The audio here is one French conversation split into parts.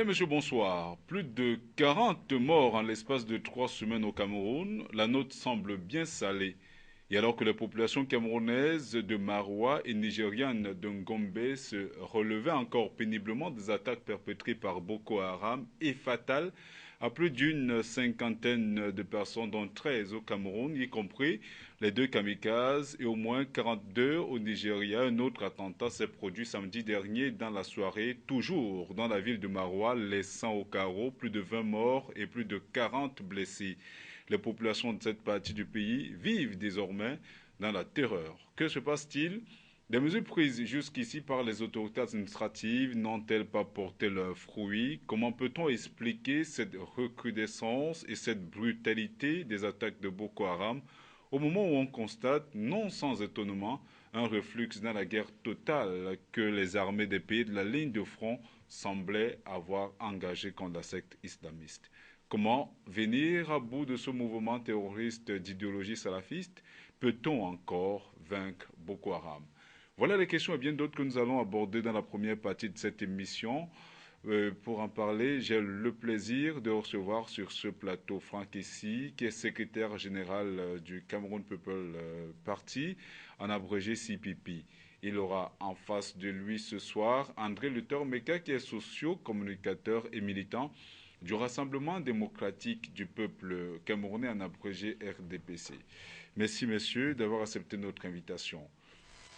Madame, Monsieur, bonsoir. Plus de 40 morts en l'espace de 3 semaines au Cameroun. La note semble bien salée. Et alors que les populations camerounaises de Maroua et nigérianes de Ngombe se relevaient encore péniblement des attaques perpétrées par Boko Haram et fatales à plus d'une cinquantaine de personnes, dont 13 au Cameroun, y compris les deux kamikazes, et au moins 42 au Nigeria. Un autre attentat s'est produit samedi dernier dans la soirée, toujours dans la ville de Maroua, laissant au carreau plus de 20 morts et plus de 40 blessés. Les populations de cette partie du pays vivent désormais dans la terreur. Que se passe-t-il? Des mesures prises jusqu'ici par les autorités administratives n'ont-elles pas porté leurs fruits? Comment peut-on expliquer cette recrudescence et cette brutalité des attaques de Boko Haram au moment où on constate, non sans étonnement, un reflux dans la guerre totale que les armées des pays de la ligne de front semblaient avoir engagée contre la secte islamiste? Comment venir à bout de ce mouvement terroriste d'idéologie salafiste? Peut-on encore vaincre Boko Haram? Voilà les questions et bien d'autres que nous allons aborder dans la première partie de cette émission. Pour en parler, j'ai le plaisir de recevoir sur ce plateau Franck Essi, qui est secrétaire général du Cameroun People Party, en abrégé CPP. Il aura en face de lui ce soir André Luther Meka, qui est socio-communicateur et militant du Rassemblement démocratique du peuple camerounais, en abrégé RDPC. Merci messieurs d'avoir accepté notre invitation.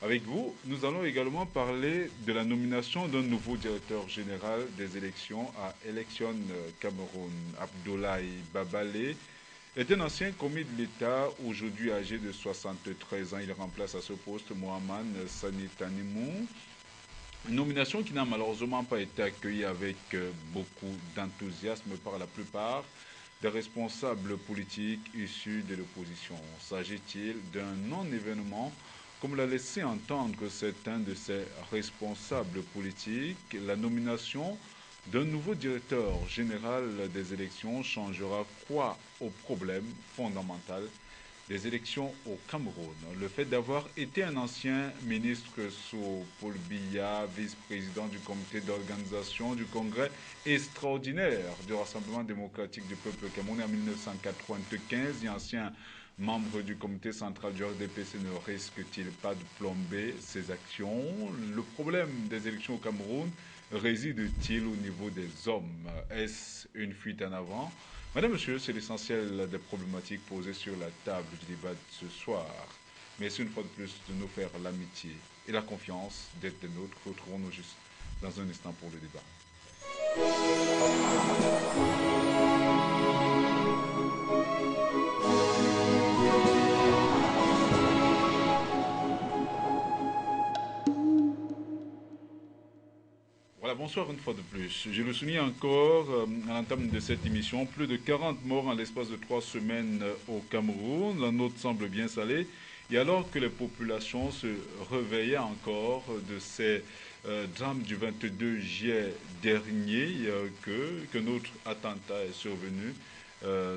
Avec vous, nous allons également parler de la nomination d'un nouveau directeur général des élections à Election Cameroun. Abdoulaye Babale est un ancien commis de l'État, aujourd'hui âgé de 73 ans. Il remplace à ce poste Mohamed Sani Tanimou. Une nomination qui n'a malheureusement pas été accueillie avec beaucoup d'enthousiasme par la plupart des responsables politiques issus de l'opposition. S'agit-il d'un non-événement, comme l'a laissé entendre certains de ces responsables politiques? La nomination d'un nouveau directeur général des élections changera quoi au problème fondamental des élections au Cameroun? Le fait d'avoir été un ancien ministre sous Paul Biya, vice-président du comité d'organisation du congrès extraordinaire du Rassemblement démocratique du peuple camerounais en 1995 et ancien membre du comité central du RDPC, ne risque-t-il pas de plomber ses actions? Le problème des élections au Cameroun réside-t-il au niveau des hommes? Est-ce une fuite en avant? Madame, Monsieur, c'est l'essentiel des problématiques posées sur la table du débat de ce soir. Merci une fois de plus de nous faire l'amitié et la confiance d'être des nôtres. Retrouvons-nous juste dans un instant pour le débat. Voilà, bonsoir une fois de plus. Je le souligne encore à l'entame de cette émission, plus de 40 morts en l'espace de 3 semaines au Cameroun. La note semble bien salée. Et alors que les populations se réveillaient encore de ces drames du 22 juillet dernier, qu'un autre attentat est survenu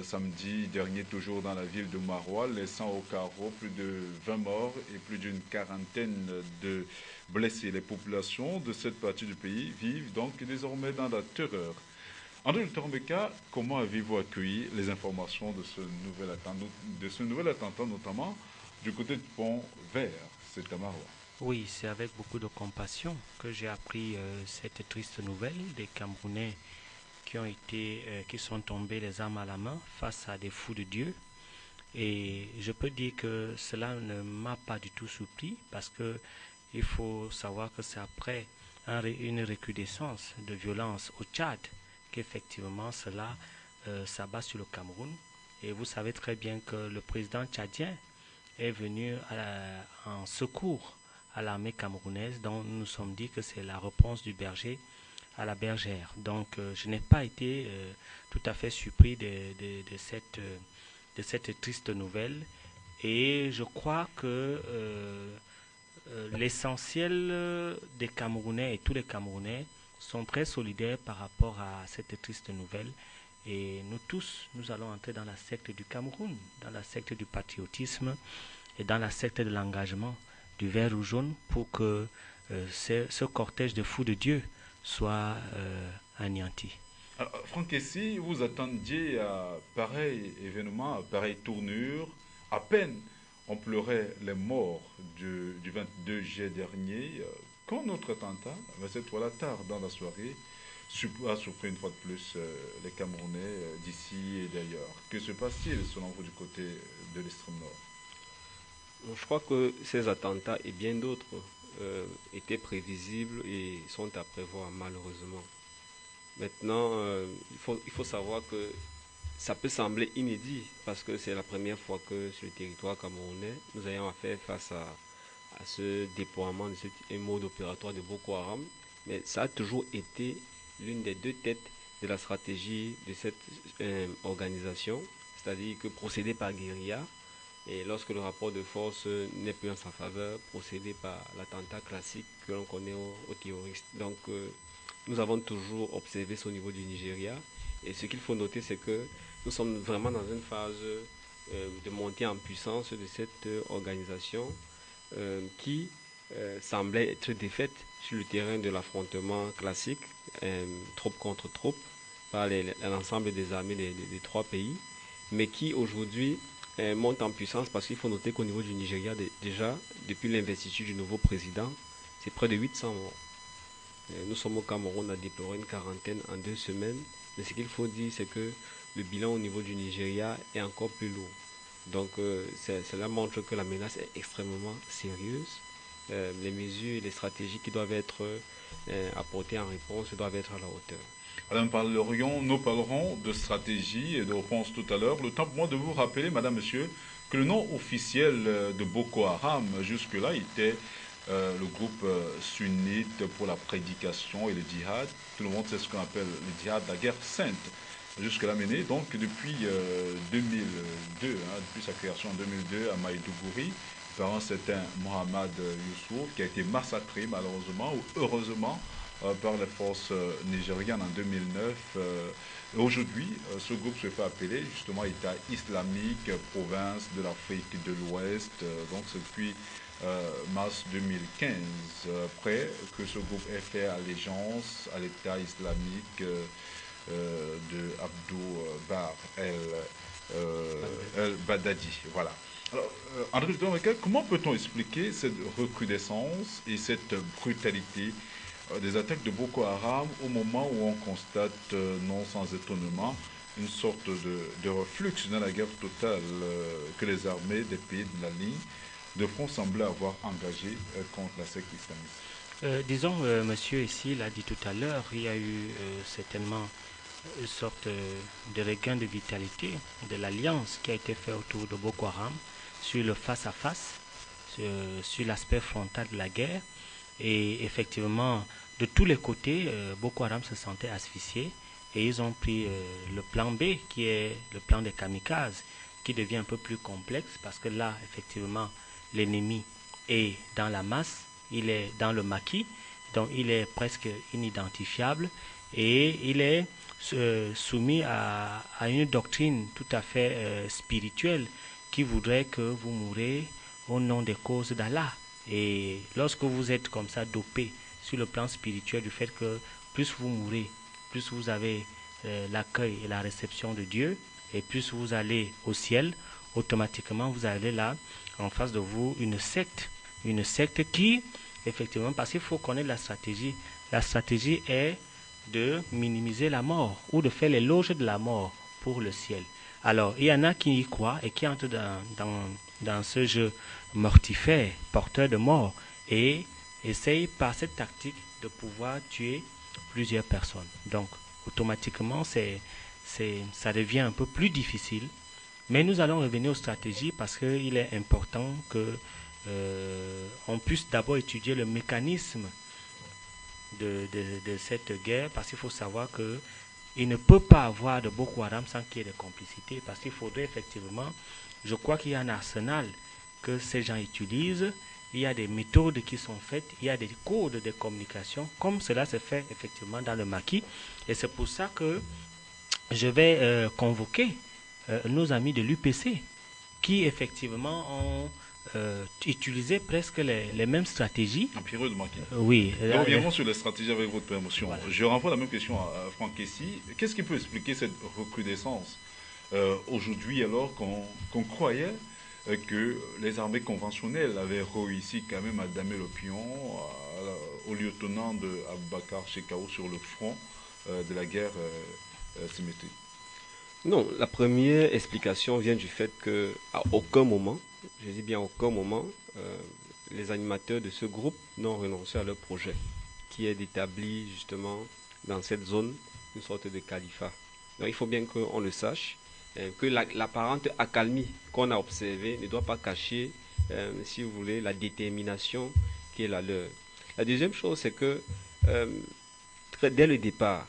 samedi dernier, toujours dans la ville de Maroua, laissant au carreau plus de 20 morts et plus d'une quarantaine de blessés. Les populations de cette partie du pays vivent donc désormais dans la terreur. André Torbeka, comment avez-vous accueilli les informations de ce nouvel attentat, notamment du côté du pont Vert, c'est à Maroua? Oui, c'est avec beaucoup de compassion que j'ai appris cette triste nouvelle des Camerounais qui sont tombés les armes à la main face à des fous de Dieu. Et je peux dire que cela ne m'a pas du tout surpris parce que il faut savoir que c'est après une recrudescence de violence au Tchad qu'effectivement cela s'abat sur le Cameroun. Et vous savez très bien que le président tchadien est venu en secours à l'armée camerounaise, dont nous nous sommes dit que c'est la réponse du berger à la bergère. Donc je n'ai pas été tout à fait surpris de cette triste nouvelle et je crois que l'essentiel des Camerounais et tous les Camerounais sont très solidaires par rapport à cette triste nouvelle. Et nous tous, nous allons entrer dans la secte du Cameroun, dans la secte du patriotisme et dans la secte de l'engagement du vert ou jaune pour que ce cortège de fous de Dieu soit anéanti. Alors, Franck, et si vous attendiez à pareil événement, à pareille tournure, à peine on pleurait les morts du 22 juillet dernier, quand notre attentat, mais cette fois-là tard dans la soirée, a surpris une fois de plus les Camerounais d'ici et d'ailleurs. Que se passe-t-il selon vous du côté de l'extrême nord? Je crois que ces attentats et bien d'autres étaient prévisibles et sont à prévoir malheureusement. Maintenant, il faut savoir que ça peut sembler inédit parce que c'est la première fois que sur le territoire camerounais, nous ayons à faire face à ce déploiement de ce mode opératoire de Boko Haram. Mais ça a toujours été l'une des deux têtes de la stratégie de cette organisation, c'est-à-dire que procéder par guérilla et lorsque le rapport de force n'est plus en sa faveur, procéder par l'attentat classique que l'on connaît aux terroristes. Donc, nous avons toujours observé ce au niveau du Nigeria. Et ce qu'il faut noter, c'est que nous sommes vraiment dans une phase de montée en puissance de cette organisation qui semblait être défaite sur le terrain de l'affrontement classique, troupe contre troupe, par l'ensemble des armées des trois pays, mais qui aujourd'hui monte en puissance parce qu'il faut noter qu'au niveau du Nigeria, déjà, depuis l'investiture du nouveau président, c'est près de 800 morts. Nous sommes au Cameroun à déplorer une quarantaine en 2 semaines, mais ce qu'il faut dire, c'est que le bilan au niveau du Nigeria est encore plus lourd. Donc cela montre que la menace est extrêmement sérieuse. Les mesures et les stratégies qui doivent être apportées en réponse doivent être à la hauteur. Alors nous parlerons de stratégie et de réponse tout à l'heure. Le temps pour moi de vous rappeler, madame, monsieur, que le nom officiel de Boko Haram, jusque-là, était le groupe sunnite pour la prédication et le djihad. Tout le monde sait ce qu'on appelle le djihad, la guerre sainte. Jusque-là menée, donc depuis 2002, depuis sa création en 2002 à Maïdougouri, par un certain Mohamed Youssouf, qui a été massacré malheureusement ou heureusement par les forces nigérianes en 2009. Aujourd'hui, ce groupe se fait appeler justement État islamique, province de l'Afrique de l'Ouest, donc depuis mars 2015, après que ce groupe ait fait allégeance à l'État islamique de Abdou Bar el-Badadi. Voilà. Alors, André, comment peut-on expliquer cette recrudescence et cette brutalité des attaques de Boko Haram au moment où on constate, non sans étonnement, une sorte de reflux dans la guerre totale que les armées des pays de la ligne de front semblaient avoir engagé contre la secte islamiste? Disons, monsieur ici l'a dit tout à l'heure, il y a eu certainement une sorte de regain de vitalité de l'alliance qui a été faite autour de Boko Haram sur le face-à-face, sur l'aspect frontal de la guerre. Et effectivement, de tous les côtés, Boko Haram se sentait asphyxié et ils ont pris le plan B qui est le plan des kamikazes qui devient un peu plus complexe parce que là, effectivement, l'ennemi est dans la masse, il est dans le maquis, donc il est presque inidentifiable et il est soumis à une doctrine tout à fait spirituelle qui voudrait que vous mourrez au nom des causes d'Allah. Et lorsque vous êtes comme ça dopé sur le plan spirituel du fait que plus vous mourrez, plus vous avez l'accueil et la réception de Dieu, et plus vous allez au ciel, automatiquement vous avez là en face de vous une secte qui, effectivement, parce qu'il faut connaître la stratégie est de minimiser la mort ou de faire l'éloge de la mort pour le ciel. Alors, il y en a qui y croient et qui entrent dans ce jeu mortifère, porteur de mort, et essayent par cette tactique de pouvoir tuer plusieurs personnes. Donc, automatiquement, ça devient un peu plus difficile. Mais nous allons revenir aux stratégies parce qu'il est important que on puisse d'abord étudier le mécanisme de cette guerre, parce qu'il faut savoir que il ne peut pas avoir de Boko Haram sans qu'il y ait de complicité, parce qu'il faudrait effectivement, je crois qu'il y a un arsenal que ces gens utilisent, il y a des méthodes qui sont faites, il y a des codes de communication, comme cela se fait effectivement dans le maquis, et c'est pour ça que je vais convoquer nos amis de l'UPC, qui effectivement ont utilisaient presque les mêmes stratégies. En période de Macky. Oui. Nous reviendrons sur les stratégies avec votre permission. Voilà. Je renvoie la même question à Franck Kessy. Qu'est-ce qui peut expliquer cette recrudescence aujourd'hui, alors qu'on croyait que les armées conventionnelles avaient réussi quand même à damer le pion au lieutenant de Aboubakar Shekau sur le front de la guerre symétrique? Non, la première explication vient du fait que à aucun moment, je dis bien à aucun moment, les animateurs de ce groupe n'ont renoncé à leur projet, qui est d'établir justement dans cette zone une sorte de califat. Donc il faut bien qu'on le sache, que l'apparente accalmie qu'on a observée ne doit pas cacher, si vous voulez, la détermination qui est la leur. La deuxième chose, c'est que dès le départ,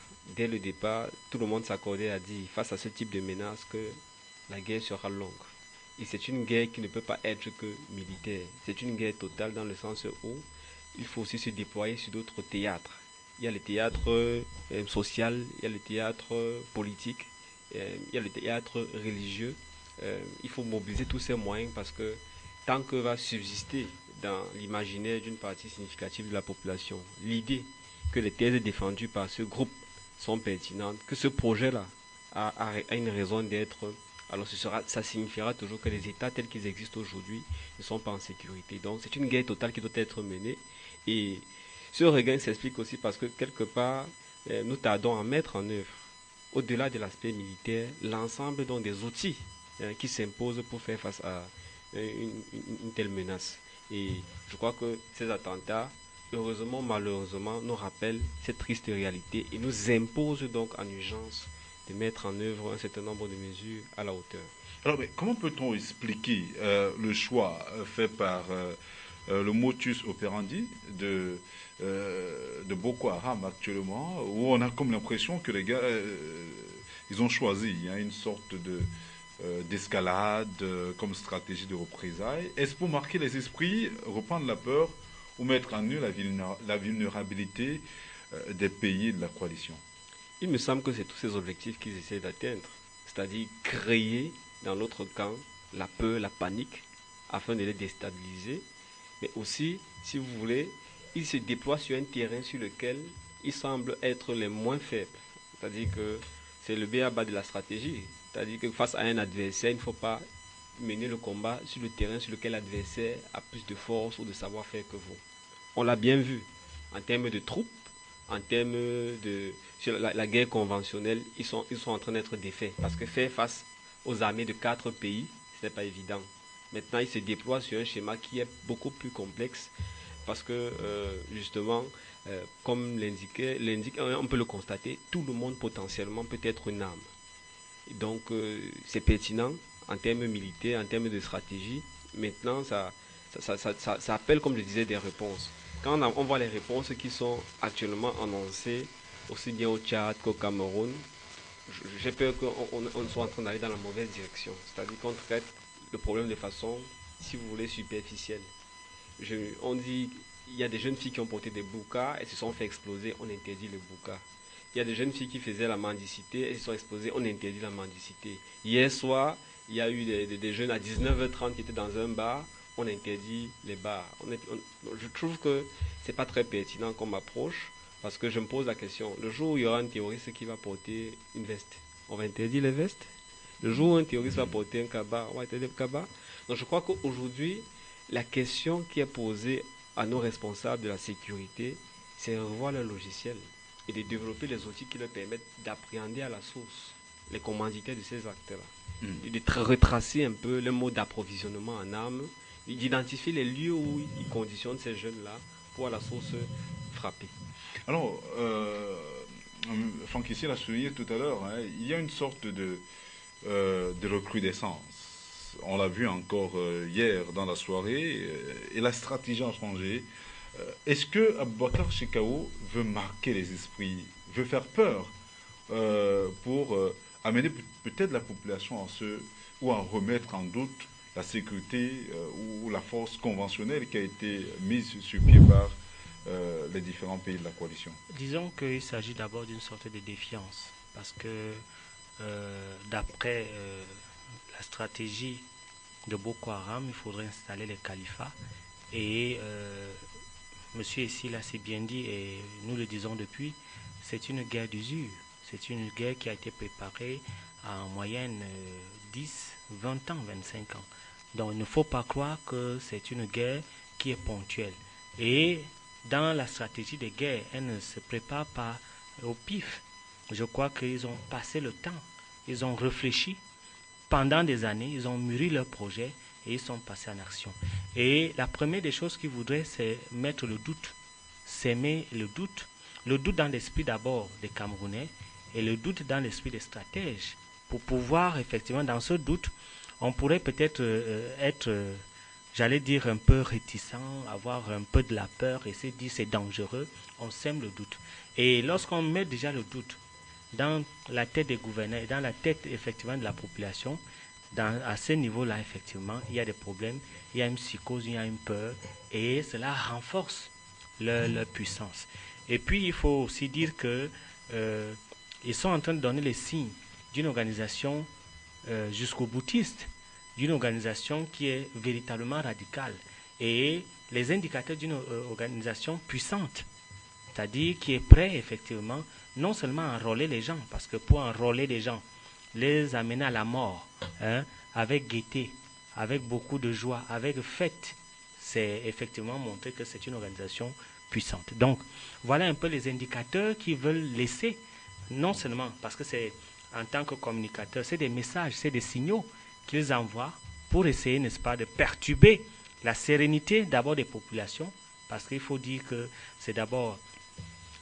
tout le monde s'accordait à dire, face à ce type de menace, que la guerre sera longue. Et c'est une guerre qui ne peut pas être que militaire. C'est une guerre totale dans le sens où il faut aussi se déployer sur d'autres théâtres. Il y a le théâtre social, il y a le théâtre politique, il y a le théâtre religieux. Il faut mobiliser tous ces moyens parce que tant que va subsister dans l'imaginaire d'une partie significative de la population l'idée que les thèses défendues par ce groupe sont pertinentes, que ce projet-là a une raison d'être, alors ça signifiera toujours que les États tels qu'ils existent aujourd'hui ne sont pas en sécurité. Donc c'est une guerre totale qui doit être menée. Et ce regain s'explique aussi parce que quelque part, nous tardons à mettre en œuvre, au-delà de l'aspect militaire, l'ensemble des outils qui s'imposent pour faire face à une telle menace. Et je crois que ces attentats, heureusement, malheureusement, nous rappellent cette triste réalité et nous imposent donc en urgence de mettre en œuvre un certain nombre de mesures à la hauteur. Alors, mais comment peut-on expliquer le choix fait par le motus operandi de Boko Haram actuellement, où on a comme l'impression que les gars, ils ont choisi une sorte d'escalade comme stratégie de représailles? Est-ce pour marquer les esprits, reprendre la peur ou mettre en œuvre la vulnérabilité des pays de la coalition? Il me semble que c'est tous ces objectifs qu'ils essaient d'atteindre, c'est-à-dire créer dans l'autre camp la peur, la panique, afin de les déstabiliser, mais aussi, si vous voulez, ils se déploient sur un terrain sur lequel ils semblent être les moins faibles, c'est-à-dire que c'est le b.a-ba de la stratégie, c'est-à-dire que face à un adversaire, il ne faut pas mener le combat sur le terrain sur lequel l'adversaire a plus de force ou de savoir-faire que vous. On l'a bien vu en termes de troupes, en termes de sur la guerre conventionnelle, ils sont en train d'être défaits. Parce que faire face aux armées de 4 pays, ce n'est pas évident. Maintenant, ils se déploient sur un schéma qui est beaucoup plus complexe. Parce que, justement, comme l'indique, on peut le constater, tout le monde potentiellement peut être une arme. Et donc, c'est pertinent en termes militaires, en termes de stratégie. Maintenant, ça appelle, comme je disais, des réponses. Quand on voit les réponses qui sont actuellement annoncées, aussi bien au Tchad qu'au Cameroun, j'ai peur qu'on soit en train d'aller dans la mauvaise direction. C'est-à-dire qu'on traite le problème de façon, si vous voulez, superficielle. On dit, il y a des jeunes filles qui ont porté des burkas et se sont fait exploser, on interdit le burka. Il y a des jeunes filles qui faisaient la mendicité et se sont explosées, on interdit la mendicité. Hier soir, il y a eu des jeunes à 19h30 qui étaient dans un bar, on interdit les bars. Je trouve que c'est pas très pertinent comme approche parce que je me pose la question, le jour où il y aura un terroriste qui va porter une veste, on va interdire les vestes? Le jour où un terroriste va porter un cabas, on va interdire le cabas? Donc je crois qu'aujourd'hui, la question qui est posée à nos responsables de la sécurité, c'est de revoir leur logiciel et de développer les outils qui leur permettent d'appréhender à la source les commanditaires de ces actes-là. Et de retracer un peu le mode d'approvisionnement en armes, d'identifier les lieux où ils conditionnent ces jeunes-là pour à la source frapper. Alors, Franck ici l'a souligné tout à l'heure, il y a une sorte de recrudescence. On l'a vu encore hier dans la soirée, et la stratégie a changé. Est-ce que Aboubakar Shekau veut marquer les esprits, veut faire peur pour amener peut-être la population ou à remettre en doute la sécurité ou la force conventionnelle qui a été mise sur pied par les différents pays de la coalition? Disons qu'il s'agit d'abord d'une sorte de défiance, parce que d'après la stratégie de Boko Haram, il faudrait installer les califats. Et Monsieur ici l'a si bien dit, et nous le disons depuis, c'est une guerre d'usure. C'est une guerre qui a été préparée en moyenne 10, 20 ans, 25 ans. Donc il ne faut pas croire que c'est une guerre qui est ponctuelle. Et dans la stratégie de guerre, elle ne se prépare pas au pif. Je crois qu'ils ont passé le temps, ils ont réfléchi pendant des années, ils ont mûri leur projet et ils sont passés en action. Et la première des choses qu'ils voudraient, c'est mettre le doute, s'aimer le doute dans l'esprit d'abord des Camerounais et le doute dans l'esprit des stratèges. Pour pouvoir, effectivement, dans ce doute, on pourrait peut-être être, j'allais dire, un peu réticent, avoir un peu de la peur et se dire c'est dangereux, on sème le doute. Et lorsqu'on met déjà le doute dans la tête des gouverneurs, dans la tête effectivement de la population, à ce niveau-là, effectivement, il y a des problèmes, il y a une psychose, il y a une peur, et cela renforce leur puissance. Et puis, il faut aussi dire que ils sont en train de donner les signes d'une organisation jusqu'au boutiste, d'une organisation qui est véritablement radicale, et les indicateurs d'une organisation puissante, c'est-à-dire qui est prêt, effectivement, non seulement à enrôler les gens, parce que pour enrôler les gens, les amener à la mort, avec gaieté, avec beaucoup de joie, avec fête, c'est effectivement montrer que c'est une organisation puissante. Donc, voilà un peu les indicateurs qu'ils veulent laisser, non seulement parce que c'est en tant que communicateur, c'est des messages, c'est des signaux qu'ils envoient pour essayer, n'est-ce pas, de perturber la sérénité d'abord des populations, parce qu'il faut dire que c'est d'abord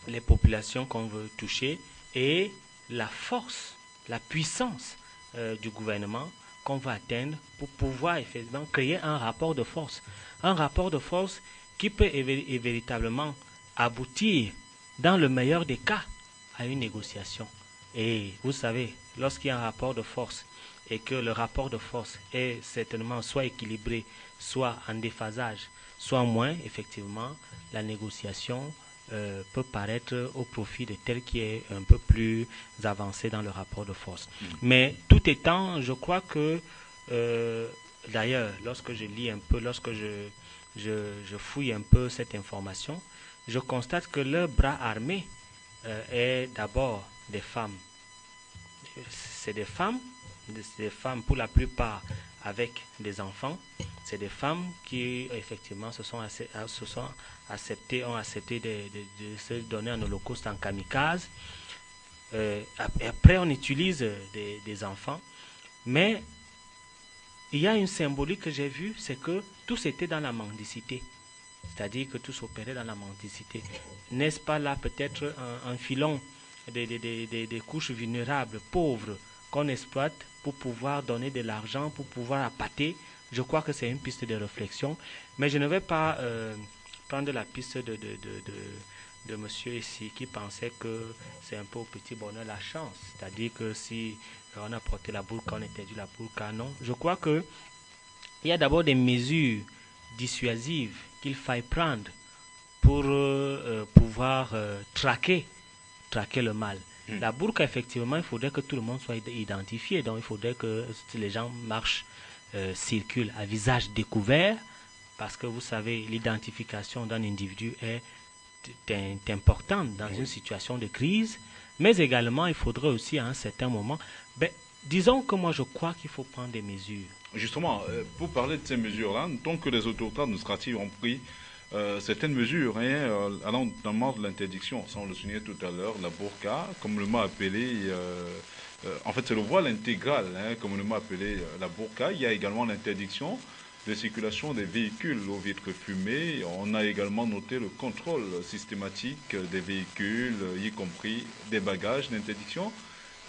les populations qu'on veut toucher et la force, la puissance du gouvernement qu'on va atteindre pour pouvoir effectivement créer un rapport de force. Un rapport de force qui peut véritablement aboutir, dans le meilleur des cas, à une négociation. Et vous savez, lorsqu'il y a un rapport de force et que le rapport de force est certainement soit équilibré, soit en déphasage, soit moins, effectivement, la négociation peut paraître au profit de tel qui est un peu plus avancé dans le rapport de force. Mais tout étant, je crois que, d'ailleurs, lorsque je lis un peu, lorsque je fouille un peu cette information, je constate que leur bras armé est d'abord des femmes. C'est des femmes pour la plupart avec des enfants. C'est des femmes qui effectivement ont accepté de se donner en holocauste en kamikaze. Après on utilise des enfants. Mais il y a une symbolique que j'ai vue, c'est que tout était dans la mendicité. C'est-à-dire que tout s'opérait dans la mendicité. N'est-ce pas là peut-être un filon des couches vulnérables, pauvres, qu'on exploite pour pouvoir donner de l'argent, pour pouvoir appâter? Je crois que c'est une piste de réflexion. Mais je ne vais pas prendre la piste de monsieur ici qui pensait que c'est un peu au petit bonheur la chance. C'est-à-dire que si on a porté la burqa, on interdit la burqa. Non. Je crois qu'il y a d'abord des mesures dissuasives qu'il faille prendre pour pouvoir traquer le mal. La burqa, effectivement, il faudrait que tout le monde soit identifié. Donc, il faudrait que les gens marchent, circulent à visage découvert, parce que vous savez, l'identification d'un individu est importante dans une situation de crise. Mais également, il faudrait aussi, à un certain moment, disons que moi, je crois qu'il faut prendre des mesures. Justement, pour parler de ces mesures-là, tant que les autorités administratives ont pris certaines mesures, allant notamment de l'interdiction, ça on le soulignait tout à l'heure, la burqa, comme le m'a appelé, en fait c'est le voile intégral, comme le m'a appelé la burqa. Il y a également l'interdiction de circulation des véhicules aux vitres fumées. On a également noté le contrôle systématique des véhicules, y compris des bagages, l'interdiction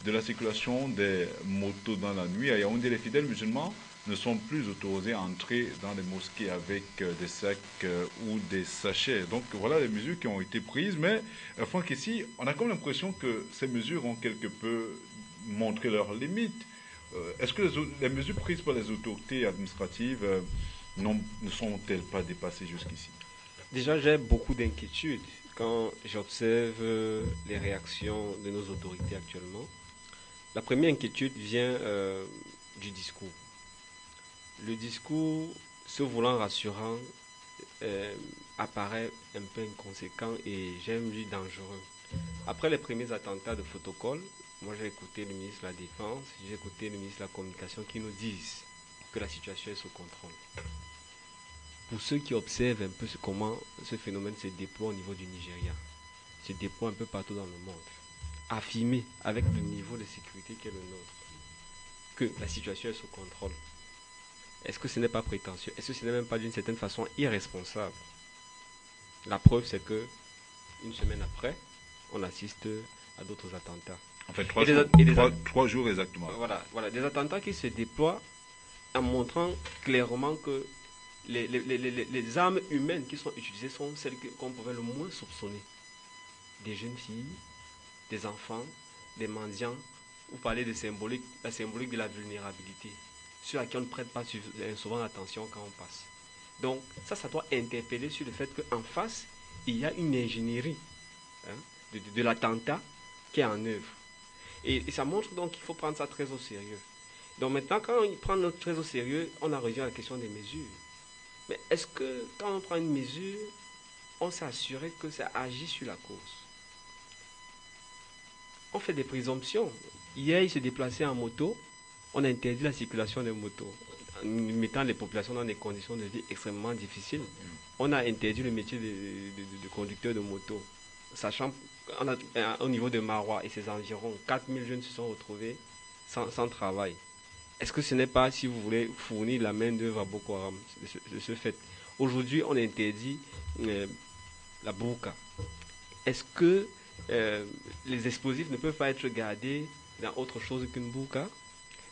de la circulation des motos dans la nuit. À Yaoundé, les fidèles musulmans ne sont plus autorisés à entrer dans les mosquées avec des sacs ou des sachets. Donc voilà les mesures qui ont été prises. Mais Franck, ici, on a comme l'impression que ces mesures ont quelque peu montré leurs limites. Est-ce que les mesures prises par les autorités administratives ne sont-elles pas dépassées jusqu'ici? Déjà, j'ai beaucoup d'inquiétudes quand j'observe les réactions de nos autorités actuellement. La première inquiétude vient du discours. le discours, se voulant rassurant, apparaît un peu inconséquent et j'aime dire dangereux. Après les premiers attentats de protocole, moi j'ai écouté le ministre de la Défense, j'ai écouté le ministre de la Communication qui nous disent que la situation est sous contrôle. Pour ceux qui observent un peu comment ce phénomène se déploie au niveau du Nigeria, se déploie un peu partout dans le monde, affirmer avec le niveau de sécurité qui est le nôtre que la situation est sous contrôle, est-ce que ce n'est pas prétentieux? Est-ce que ce n'est même pas d'une certaine façon irresponsable? La preuve, c'est que une semaine après, on assiste à d'autres attentats. En fait, 3 jours exactement. Voilà, des attentats qui se déploient en montrant clairement que les armes humaines qui sont utilisées sont celles qu'on pouvait le moins soupçonner. Des jeunes filles, des enfants, des mendiants. Vous parlez de symbolique, la symbolique de la vulnérabilité. Ceux à qui on ne prête pas souvent attention quand on passe. Donc ça doit interpeller sur le fait qu'en face, il y a une ingénierie de l'attentat qui est en œuvre. Et ça montre donc qu'il faut prendre ça très au sérieux. Donc maintenant, quand on prend notre très au sérieux, on en revient à la question des mesures. Mais est-ce que quand on prend une mesure, on s'est assuré que ça agit sur la cause? On fait des présomptions. Hier, il se déplaçait en moto. On a interdit la circulation des motos, en mettant les populations dans des conditions de vie extrêmement difficiles. On a interdit le métier de conducteur de moto, sachant au niveau de Maroua et ses environs, 4000 jeunes se sont retrouvés sans travail. Est-ce que ce n'est pas, si vous voulez, fournir la main-d'œuvre à Boko Haram de ce fait? Aujourd'hui, on interdit la burqa. Est-ce que les explosifs ne peuvent pas être gardés dans autre chose qu'une burqa?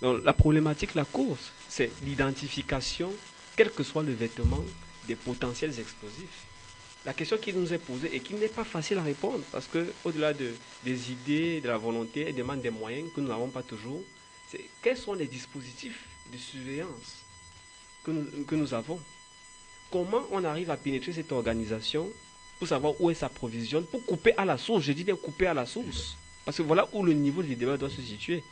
Donc, la problématique, la cause, c'est l'identification, quel que soit le vêtement, des potentiels explosifs. La question qui nous est posée et qui n'est pas facile à répondre, parce qu'au-delà des idées, de la volonté, elle demande des moyens que nous n'avons pas toujours, c'est quels sont les dispositifs de surveillance que nous avons? Comment on arrive à pénétrer cette organisation pour savoir où elle s'approvisionne, pour couper à la source? Je dis bien couper à la source, parce que voilà où le niveau du débat doit se situer.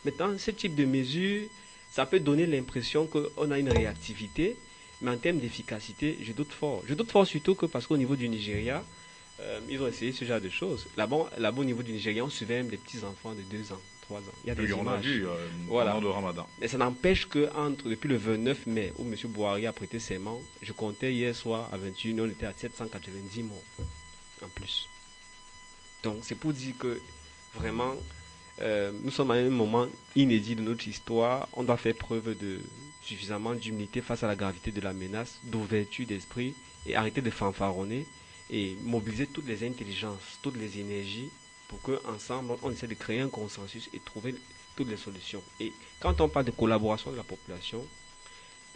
Maintenant, ce type de mesure, ça peut donner l'impression qu'on a une réactivité, mais en termes d'efficacité, je doute fort. Je doute fort surtout que parce qu'au niveau du Nigeria, ils ont essayé ce genre de choses. Là-bas, au niveau du Nigeria, on surveille même des petits-enfants de 2 ans, 3 ans. Il y a des images. On a vu pendant le Ramadan. Mais ça n'empêche que depuis le 29 mai, où M. Bouhari a prêté serment, je comptais hier soir à 21h, on était à 790 morts en plus. Donc, c'est pour dire que vraiment... nous sommes à un moment inédit de notre histoire. On doit faire preuve de suffisamment d'humilité face à la gravité de la menace, d'ouverture d'esprit et arrêter de fanfaronner et mobiliser toutes les intelligences, toutes les énergies pour qu'ensemble on essaie de créer un consensus et trouver toutes les solutions. Et quand on parle de collaboration de la population,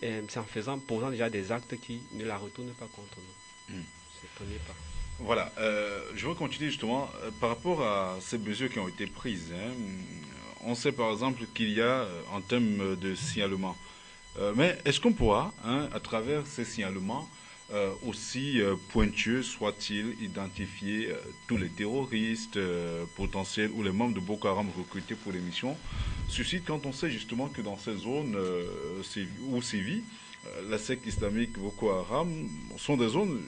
c'est en posant déjà des actes qui ne la retournent pas contre nous. C'est premier pas. Voilà, je veux continuer justement par rapport à ces mesures qui ont été prises. On sait par exemple qu'il y a en termes de signalement. Mais est-ce qu'on pourra, à travers ces signalements, aussi pointueux soit-il, identifier tous les terroristes potentiels ou les membres de Boko Haram recrutés pour les missions suscite quand on sait justement que dans ces zones où sévit la secte islamique Boko Haram sont des zones,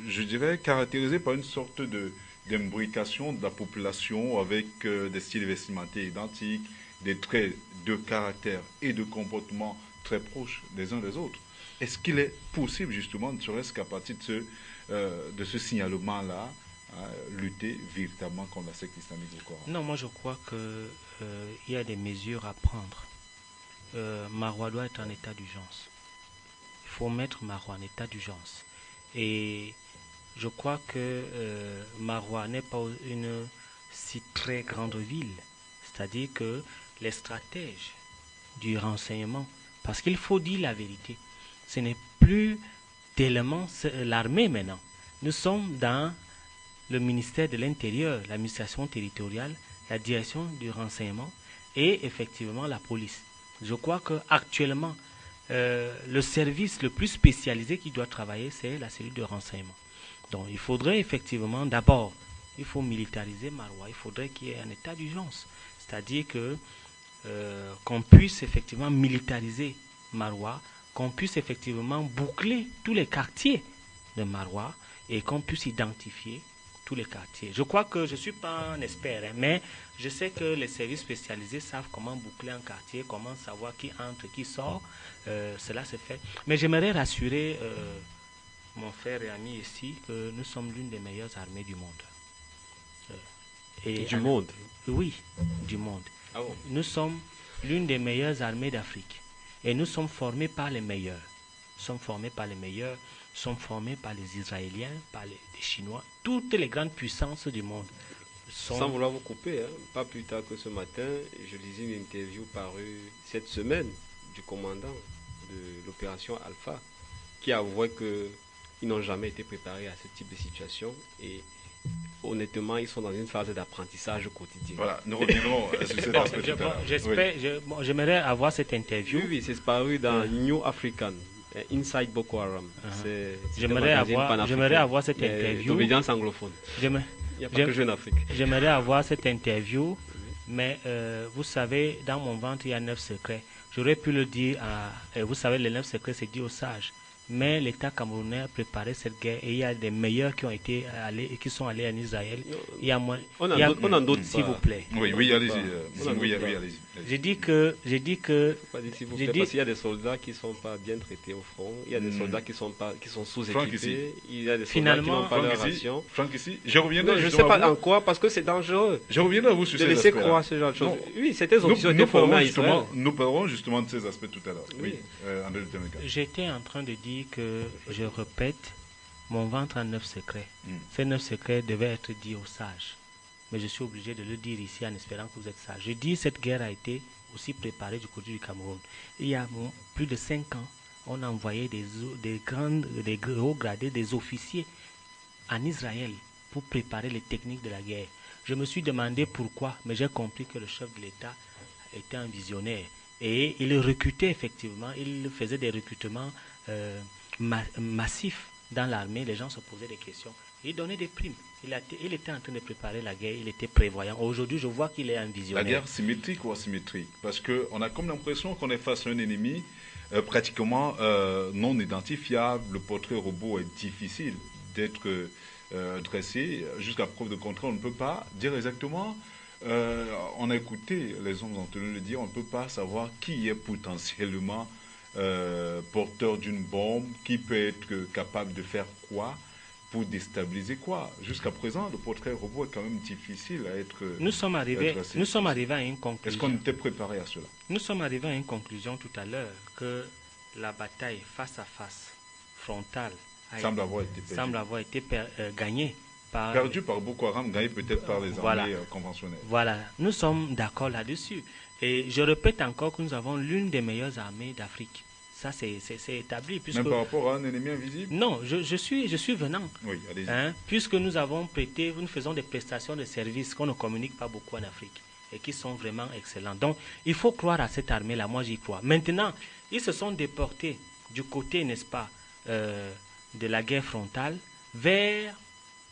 je dirais, caractérisé par une sorte d'imbrication de la population avec des styles vestimentaires identiques, des traits de caractère et de comportement très proches des uns des autres. Est-ce qu'il est possible, justement, ne serait-ce qu'à partir de ce signalement-là, lutter véritablement contre la secte islamique Boko Haram? Non, moi je crois qu'il y a des mesures à prendre. Maroua doit être en état d'urgence. Il faut mettre Maroua en état d'urgence. Et je crois que Maroua n'est pas une si très grande ville. C'est-à-dire que les stratèges du renseignement, parce qu'il faut dire la vérité, ce n'est plus tellement l'armée maintenant. Nous sommes dans le ministère de l'Intérieur, l'administration territoriale, la direction du renseignement et effectivement la police. Je crois qu'actuellement, le service le plus spécialisé qui doit travailler, c'est la cellule de renseignement. Donc il faudrait effectivement, d'abord, il faut militariser Maroua, il faudrait qu'il y ait un état d'urgence. C'est-à-dire qu'on puisse effectivement militariser Maroua, qu'on puisse effectivement boucler tous les quartiers de Maroua et qu'on puisse identifier tous les quartiers. Je crois que je ne suis pas un expert, hein, mais je sais que les services spécialisés savent comment boucler un quartier, comment savoir qui entre, qui sort. Cela se fait. Mais j'aimerais rassurer mon frère et ami ici que nous sommes l'une des meilleures armées du monde. Du monde? Oui, du monde. Ah bon? Nous sommes l'une des meilleures armées d'Afrique. Et nous sommes formés par les meilleurs. Nous sommes formés par les meilleurs. Nous sommes formés par les Israéliens, par les Chinois. Toutes les grandes puissances du monde sont... Sans vouloir vous couper, hein, pas plus tard que ce matin, je lisais une interview parue cette semaine du commandant de l'opération Alpha qui avouait qu'ils n'ont jamais été préparés à ce type de situation et honnêtement, ils sont dans une phase d'apprentissage quotidien. Voilà, nous reviendrons sur cet aspect tout à l'heure. J'aimerais avoir cette interview. Oui, c'est paru dans New African, Inside Boko Haram. J'aimerais avoir cette interview. D'obédience anglophone. Il n'y a pas que Jeune Afrique. J'aimerais avoir cette interview, mais vous savez, dans mon ventre, il y a 9 secrets. J'aurais pu le dire, vous savez, les 9 secrets, c'est dit aux sages. Mais l'État camerounais a préparé cette guerre et il y a des meilleurs qui ont été allés et qui sont allés en Israël. Il y a moins. On en doute, s'il vous plaît. Oui, allez-y. Allez-y. J'ai dit que. Parce qu'il y a des soldats qui ne sont pas bien traités au front. Il y a des soldats qui sont sous-équipés. Il y a des soldats qui n'ont pas leur ration. Franck ici, je reviendrai. Je ne sais pas en quoi parce que c'est dangereux. Je reviendrai à vous sur de ces laisser aspects. Croire ce genre de choses. Oui, c'était officiels étaient formés à Israël. Nous parlerons justement de ces aspects tout à l'heure. Oui, André Lutemeka. J'étais en train de dire que, je répète, mon ventre a 9 secrets. Ces 9 secrets devaient être dits aux sages. Mais je suis obligé de le dire ici en espérant que vous êtes sages. Je dis cette guerre a été aussi préparée du côté du Cameroun. Il y a plus de 5 ans, on a envoyé des hauts gradés, des officiers en Israël pour préparer les techniques de la guerre. Je me suis demandé pourquoi, mais j'ai compris que le chef de l'État était un visionnaire. Et il recrutait effectivement, il faisait des recrutements massifs dans l'armée. Les gens se posaient des questions. Il donnait des primes. Il était en train de préparer la guerre, il était prévoyant. Aujourd'hui, je vois qu'il est un visionnaire. La guerre symétrique ou asymétrique? Parce qu'on a comme l'impression qu'on est face à un ennemi pratiquement non identifiable. Le portrait robot est difficile d'être dressé. Jusqu'à preuve de contraire, on ne peut pas dire exactement. On a écouté les hommes ont tenu le dire, on ne peut pas savoir qui est potentiellement porteur d'une bombe, qui peut être capable de faire quoi pour déstabiliser quoi. Jusqu'à présent, le portrait robot est quand même difficile à être... Nous sommes arrivés à une conclusion. Est-ce qu'on était préparé à cela? Nous sommes arrivés à une conclusion tout à l'heure que la bataille face à face, frontale, semble avoir été gagnée. Perdu par Boko Haram, gagné peut-être par les armées conventionnelles. Voilà, nous sommes d'accord là-dessus. Et je répète encore que nous avons l'une des meilleures armées d'Afrique. Ça, c'est établi. Même par rapport à un ennemi invisible? Non, je suis venant. Oui, allez-y. Puisque nous faisons des prestations de services qu'on ne communique pas beaucoup en Afrique et qui sont vraiment excellents. Donc, il faut croire à cette armée-là. Moi, j'y crois. Maintenant, ils se sont déportés du côté, n'est-ce pas, de la guerre frontale vers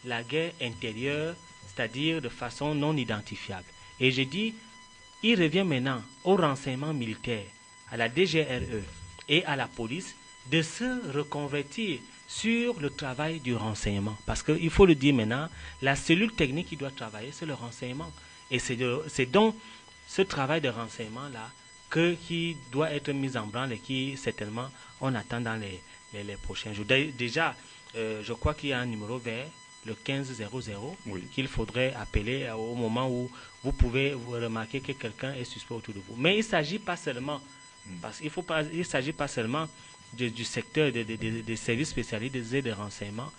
la guerre intérieure, c'est-à-dire de façon non identifiable. Et je dis, il revient maintenant au renseignement militaire, à la DGRE et à la police de se reconvertir sur le travail du renseignement. Parce qu'il faut le dire maintenant, la cellule technique qui doit travailler, c'est le renseignement. Et c'est donc ce travail de renseignement-là qui doit être mis en branle et qui, certainement, on attend dans les prochains jours. Déjà, je crois qu'il y a un numéro vert, le 1500, oui, qu'il faudrait appeler au moment où vous pouvez remarquer que quelqu'un est suspect autour de vous. Mais il ne s'agit pas seulement, il s'agit pas seulement du secteur des services spécialisés de renseignement.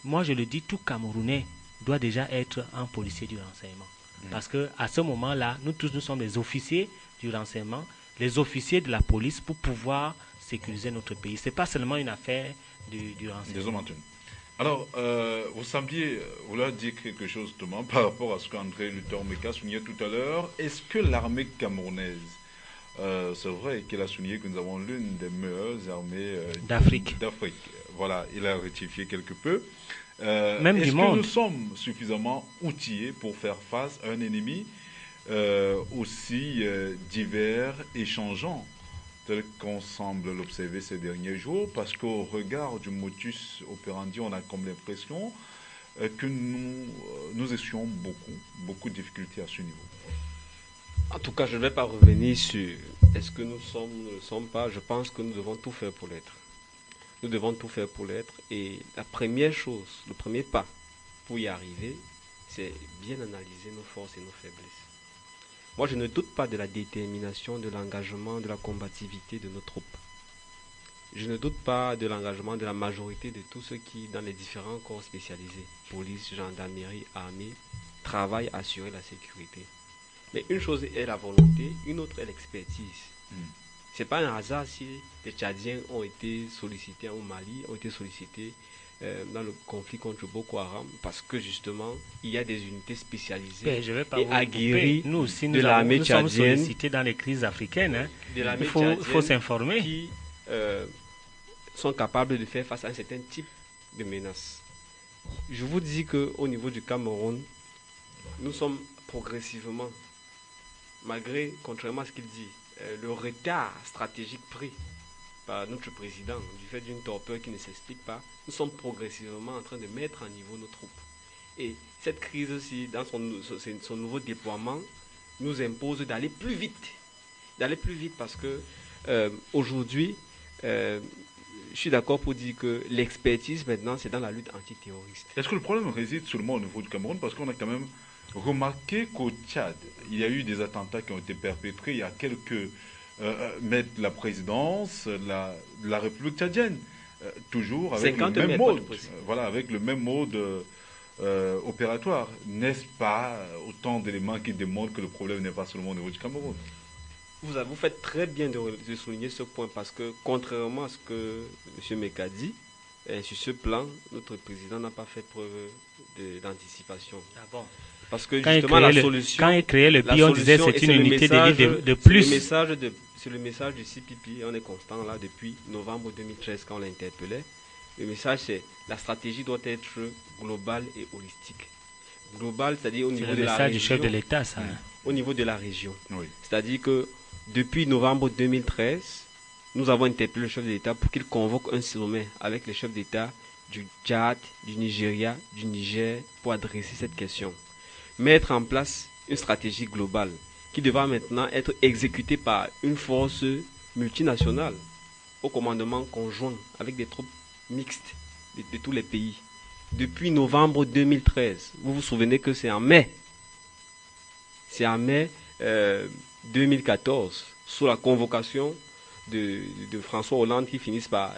Moi, je le dis, tout Camerounais doit déjà être un policier du renseignement. Parce qu'à ce moment-là, nous tous, nous sommes des officiers du renseignement, les officiers de la police pour pouvoir sécuriser notre pays. Ce n'est pas seulement une affaire du renseignement. Alors, vous sembliez vouloir dire quelque chose, Thomas, par rapport à ce qu'André Lutemeka soulignait tout à l'heure. Est-ce que l'armée camerounaise, c'est vrai qu'il a souligné que nous avons l'une des meilleures armées d'Afrique. Voilà, il a rectifié quelque peu. Même du monde. Est-ce que nous sommes suffisamment outillés pour faire face à un ennemi aussi divers et changeant? tel qu'on semble l'observer ces derniers jours, parce qu'au regard du modus operandi, on a comme l'impression que nous essuyons beaucoup de difficultés à ce niveau. En tout cas, je ne vais pas revenir sur est-ce que nous sommes ou ne le sommes pas. Je pense que nous devons tout faire pour l'être. Nous devons tout faire pour l'être. Et la première chose, le premier pas pour y arriver, c'est bien analyser nos forces et nos faiblesses. Moi, je ne doute pas de la détermination, de l'engagement, de la combativité de nos troupes. Je ne doute pas de l'engagement de la majorité de tous ceux qui, dans les différents corps spécialisés, police, gendarmerie, armée, travaillent à assurer la sécurité. Mais une chose est la volonté, une autre est l'expertise. C'est pas un hasard si les Tchadiens ont été sollicités au Mali, ont été sollicités dans le conflit contre Boko Haram, parce que justement, il y a des unités spécialisées et aguerries nous aussi, de l'armée tchadienne. Nous sommes sollicités dans les crises africaines. Hein. Il faut s'informer. Qui sont capables de faire face à un certain type de menaces. Je vous dis qu'au niveau du Cameroun, nous sommes progressivement, malgré, contrairement à ce qu'il dit, le retard stratégique pris par notre président, du fait d'une torpeur qui ne s'explique pas, nous sommes progressivement en train de mettre à niveau nos troupes. Et cette crise aussi, dans son nouveau déploiement, nous impose d'aller plus vite. D'aller plus vite parce que aujourd'hui, je suis d'accord pour dire que l'expertise maintenant, c'est dans la lutte antiterroriste. Est-ce que le problème réside seulement au niveau du Cameroun? Parce qu'on a quand même remarqué qu'au Tchad, il y a eu des attentats qui ont été perpétrés il y a quelques mètres de la présidence, la République tchadienne, toujours avec le même mode, voilà, avec le même mode opératoire. N'est-ce pas autant d'éléments qui démontrent que le problème n'est pas seulement au niveau du Cameroun? Vous faites très bien de souligner ce point parce que contrairement à ce que M. Meka dit, sur ce plan, notre président n'a pas fait preuve d'anticipation. Ah bon? Parce que justement, la solution... Quand il créait le PI, on disait que c'est une unité de plus. C'est le message du CPP, on est constant là depuis novembre 2013 quand on l'interpellait. Le message c'est la stratégie doit être globale et holistique. Globale, c'est-à-dire au niveau de la région. C'est le message du chef de l'État, ça. Au niveau de la région. Oui. C'est-à-dire que depuis novembre 2013, nous avons interpellé le chef de l'État pour qu'il convoque un sommet avec les chefs d'État du Tchad, du Nigeria, du Niger pour adresser cette question. Mettre en place une stratégie globale qui devra maintenant être exécutée par une force multinationale au commandement conjoint avec des troupes mixtes de tous les pays. Depuis novembre 2013, vous vous souvenez que c'est en mai. C'est en mai 2014, sous la convocation de François Hollande qui finissent par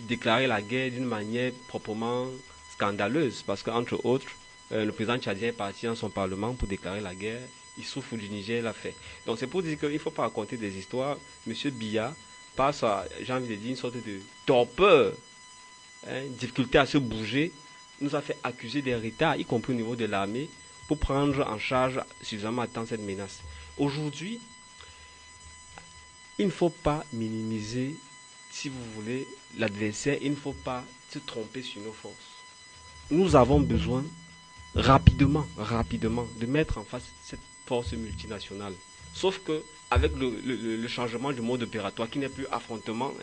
déclarer la guerre d'une manière proprement scandaleuse parce qu'entre autres, le président tchadien est parti dans son parlement pour déclarer la guerre. Il souffre du Niger, l'a fait. Donc c'est pour dire qu'il ne faut pas raconter des histoires. Monsieur Biya passe à, j'ai envie de dire, une sorte de torpeur, difficulté à se bouger, nous a fait accuser des retards, y compris au niveau de l'armée, pour prendre en charge suffisamment à temps cette menace. Aujourd'hui, il ne faut pas minimiser, si vous voulez, l'adversaire. Il ne faut pas se tromper sur nos forces. Nous avons besoin rapidement, de mettre en face cette force multinationale. Sauf que avec le changement du mode opératoire, qui n'est plus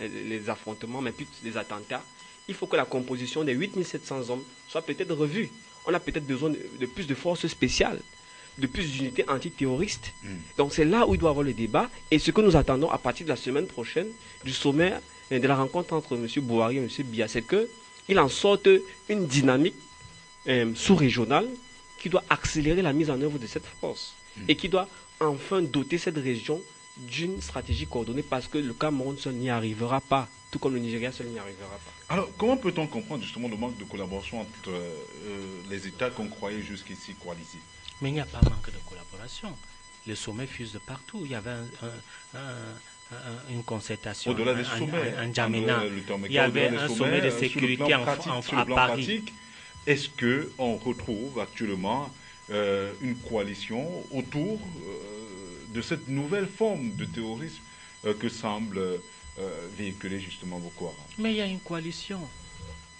les affrontements, mais plus des attentats, il faut que la composition des 8700 hommes soit peut-être revue. On a peut-être besoin de plus de forces spéciales, de plus d'unités antiterroristes. Donc c'est là où il doit y avoir le débat. Et ce que nous attendons à partir de la semaine prochaine, du sommet, de la rencontre entre M. Bouhari et M. Biya, c'est qu'il en sorte une dynamique sous-régionale qui doit accélérer la mise en œuvre de cette force et qui doit enfin doter cette région d'une stratégie coordonnée parce que le Cameroun seul n'y arrivera pas, tout comme le Nigeria seul n'y arrivera pas. Alors, comment peut-on comprendre justement le manque de collaboration entre les États qu'on croyait jusqu'ici coalisés? Mais il n'y a pas manque de collaboration. Les sommets fusent de partout. Il y avait une concertation au-delà des sommets, en Djamena. Il y avait un sommet de sécurité à Paris. Est-ce qu'on retrouve actuellement une coalition autour de cette nouvelle forme de terrorisme que semble véhiculer justement Boko Haram? Mais il y a une coalition.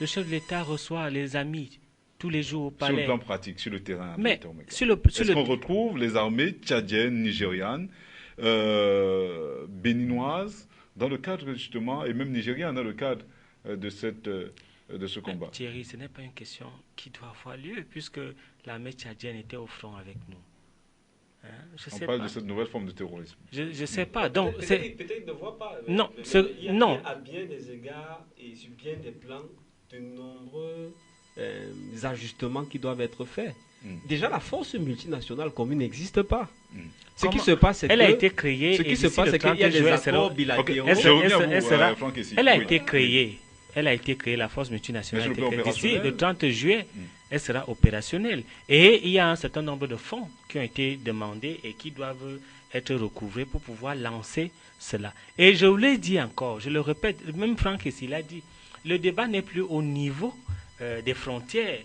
Le chef de l'État reçoit les amis tous les jours au palais. Sur le plan pratique, sur le terrain. Mais est-ce qu'on retrouve les armées tchadiennes, nigérianes, béninoises, dans le cadre justement, et même nigérien, dans le cadre de ce combat. Thierry, ce n'est pas une question qui doit avoir lieu, puisque l'armée tchadienne était au front avec nous. Hein? On parle de cette nouvelle forme de terrorisme. Je ne sais pas. Donc, peut-être ne voit pas. Non, il y a, non. À bien des égards et sur bien des plans, de nombreux ajustements qui doivent être faits. Déjà, la force multinationale commune n'existe pas. Ce qui se passe, c'est a été créée. Ce qui se passe, c'est qu'il y a des accords bilatéraux. Elle a été créée. Elle a été créée, la force multinationale. D'ici le 30 juillet, elle sera opérationnelle. Et il y a un certain nombre de fonds qui ont été demandés et qui doivent être recouvrés pour pouvoir lancer cela. Et je vous l'ai dit encore, je le répète, même Franck ici l'a dit, le débat n'est plus au niveau des frontières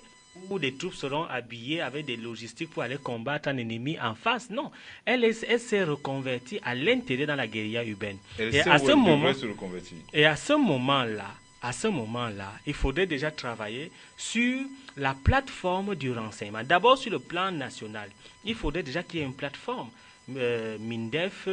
où des troupes seront habillées avec des logistiques pour aller combattre un ennemi en face. Non, elle s'est reconvertie à l'intérieur dans la guérilla urbaine. Et à ce moment-là, il faudrait déjà travailler sur la plateforme du renseignement. D'abord sur le plan national, il faudrait déjà qu'il y ait une plateforme, MINDEF,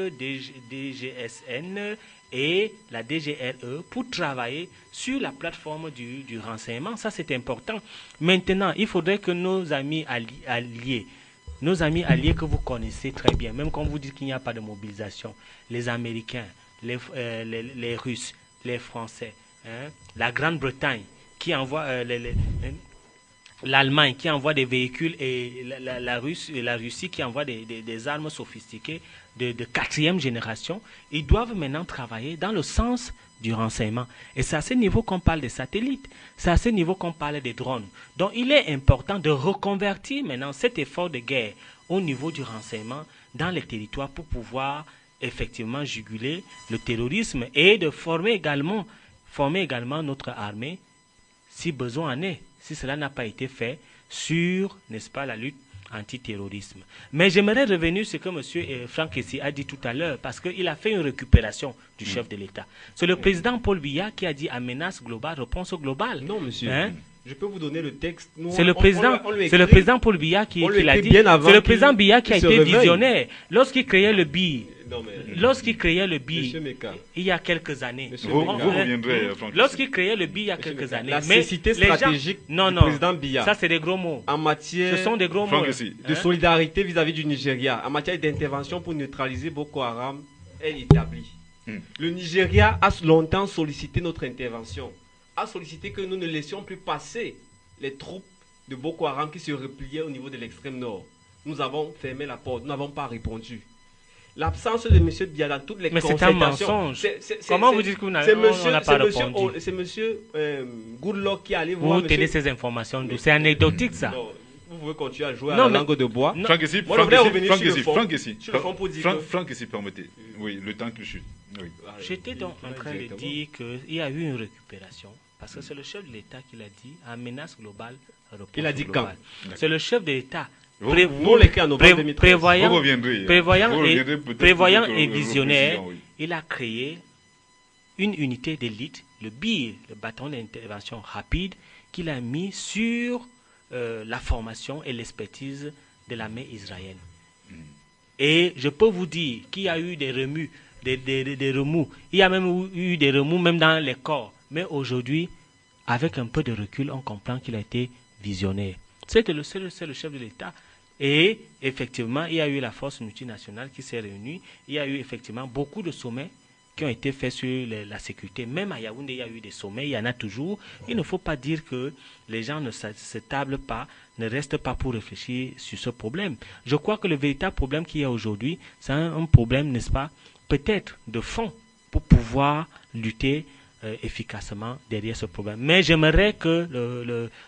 DGSN et la DGRE pour travailler sur la plateforme du renseignement. Ça, c'est important. Maintenant, il faudrait que nos amis alliés que vous connaissez très bien, même quand vous dites qu'il n'y a pas de mobilisation, les Américains, les Russes, les Français, hein, la Grande-Bretagne qui envoie l'Allemagne qui envoie des véhicules et la Russie qui envoie des armes sophistiquées de 4e génération, ils doivent maintenant travailler dans le sens du renseignement. Et c'est à ce niveau qu'on parle des satellites, c'est à ce niveau qu'on parle des drones. Donc il est important de reconvertir maintenant cet effort de guerre au niveau du renseignement dans les territoires pour pouvoir effectivement juguler le terrorisme et de former également notre armée si besoin en est, si cela n'a pas été fait sur, n'est-ce pas, la lutte antiterrorisme. Mais j'aimerais revenir sur ce que M. Franck Essi a dit tout à l'heure, parce qu'il a fait une récupération du chef de l'État. C'est le président Paul Biya qui a dit à menace globale, réponse globale. Non, monsieur. Hein? Je peux vous donner le texte. C'est le président Paul Biya qui l'a dit. C'est le président Biya qui a été visionnaire. Lorsqu'il créait le BI, il y a quelques années. Vous reviendrez, lorsqu'il créait le BI il y a quelques années. La nécessité stratégique du président Biya. Ça, c'est des gros mots. En matière Ce sont des gros mots. De solidarité vis-à-vis du Nigeria, en matière d'intervention pour neutraliser Boko Haram, elle établit. Le Nigeria a longtemps sollicité notre intervention, a sollicité que nous ne laissions plus passer les troupes de Boko Haram qui se repliaient au niveau de l'extrême nord. Nous avons fermé la porte, nous n'avons pas répondu. L'absence de M. Biya dans toutes les concertations... Mais c'est un mensonge. Comment vous dites qu'on n'a pas répondu? C'est M. Goodluck qui est allé voir... Vous tenez ces informations d'où? C'est anecdotique, ça. Non, vous pouvez continuer à jouer à la langue de bois. Franck Essi, permettez. Oui, le temps que je... Oui. J'étais donc en train de dire qu'il y a eu une récupération, parce que c'est le chef de l'État qui l'a dit, en menace globale, il a dit quand? C'est le chef de l'État. Prévoyant et visionnaire, il a créé une unité d'élite, le BIR, le bâton d'intervention rapide, qu'il a mis sur la formation et l'expertise de l'armée israélienne. Et je peux vous dire qu'il y a eu des remous, des remous. Il y a même eu des remous même dans les corps. Mais aujourd'hui, avec un peu de recul, on comprend qu'il a été visionnaire. C'est le chef de l'État. Et effectivement, il y a eu la force multinationale qui s'est réunie. Il y a eu effectivement beaucoup de sommets qui ont été faits sur la sécurité. Même à Yaoundé, il y a eu des sommets, il y en a toujours. Il ne faut pas dire que les gens ne se tablent pas, ne restent pas pour réfléchir sur ce problème. Je crois que le véritable problème qu'il y a aujourd'hui, c'est un problème, n'est-ce pas, peut-être de fond pour pouvoir lutter efficacement derrière ce problème. Mais j'aimerais que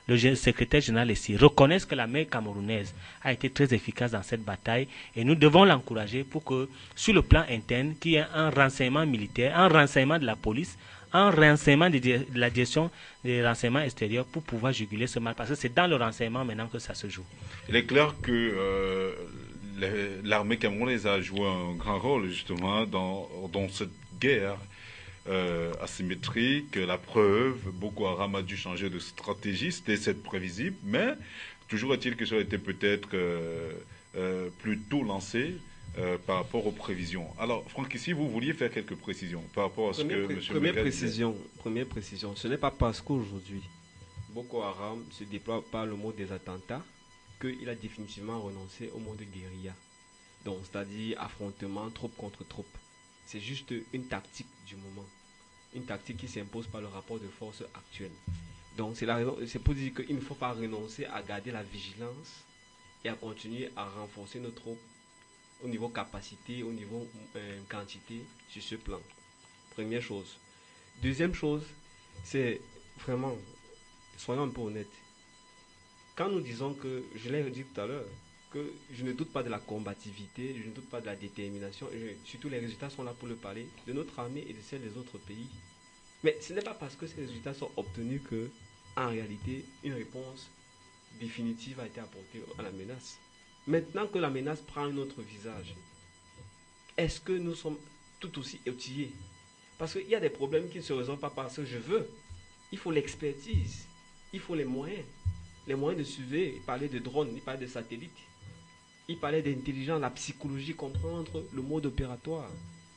le secrétaire général ici reconnaisse que l'armée camerounaise a été très efficace dans cette bataille et nous devons l'encourager pour que sur le plan interne, qu'il y ait un renseignement militaire, un renseignement de la police, un renseignement de la direction des renseignements extérieurs pour pouvoir juguler ce mal, parce que c'est dans le renseignement maintenant que ça se joue. Il est clair que l'armée camerounaise a joué un grand rôle justement dans cette guerre asymétrique. La preuve, Boko Haram a dû changer de stratégie, c'était prévisible, mais toujours est-il que ça a été peut-être plus tôt lancé par rapport aux prévisions. Alors, Franck, ici, vous vouliez faire quelques précisions par rapport à ce que M. Première précision, ce n'est pas parce qu'aujourd'hui, Boko Haram se déploie par le mode des attentats qu'il a définitivement renoncé au mode guérilla. Donc, c'est-à-dire affrontement troupe contre troupe. C'est juste une tactique du moment. Une tactique qui s'impose par le rapport de force actuel. Donc, c'est pour dire qu'il ne faut pas renoncer à garder la vigilance et à continuer à renforcer nos troupes au niveau capacité, au niveau quantité sur ce plan. Première chose. Deuxième chose, c'est vraiment, soyons un peu honnêtes. Quand nous disons que, je l'ai dit tout à l'heure, que je ne doute pas de la combativité, je ne doute pas de la détermination, et surtout les résultats sont là pour le parler, de notre armée et de celle des autres pays. Mais ce n'est pas parce que ces résultats sont obtenus que, en réalité, une réponse définitive a été apportée à la menace. Maintenant que la menace prend un autre visage, est-ce que nous sommes tout aussi outillés? Parce qu'il y a des problèmes qui ne se résolvent pas parce que je veux. Il faut l'expertise, il faut les moyens de suivre. Il parlait de drones, il parlait de satellites, il parlait d'intelligence, la psychologie, comprendre le mode opératoire.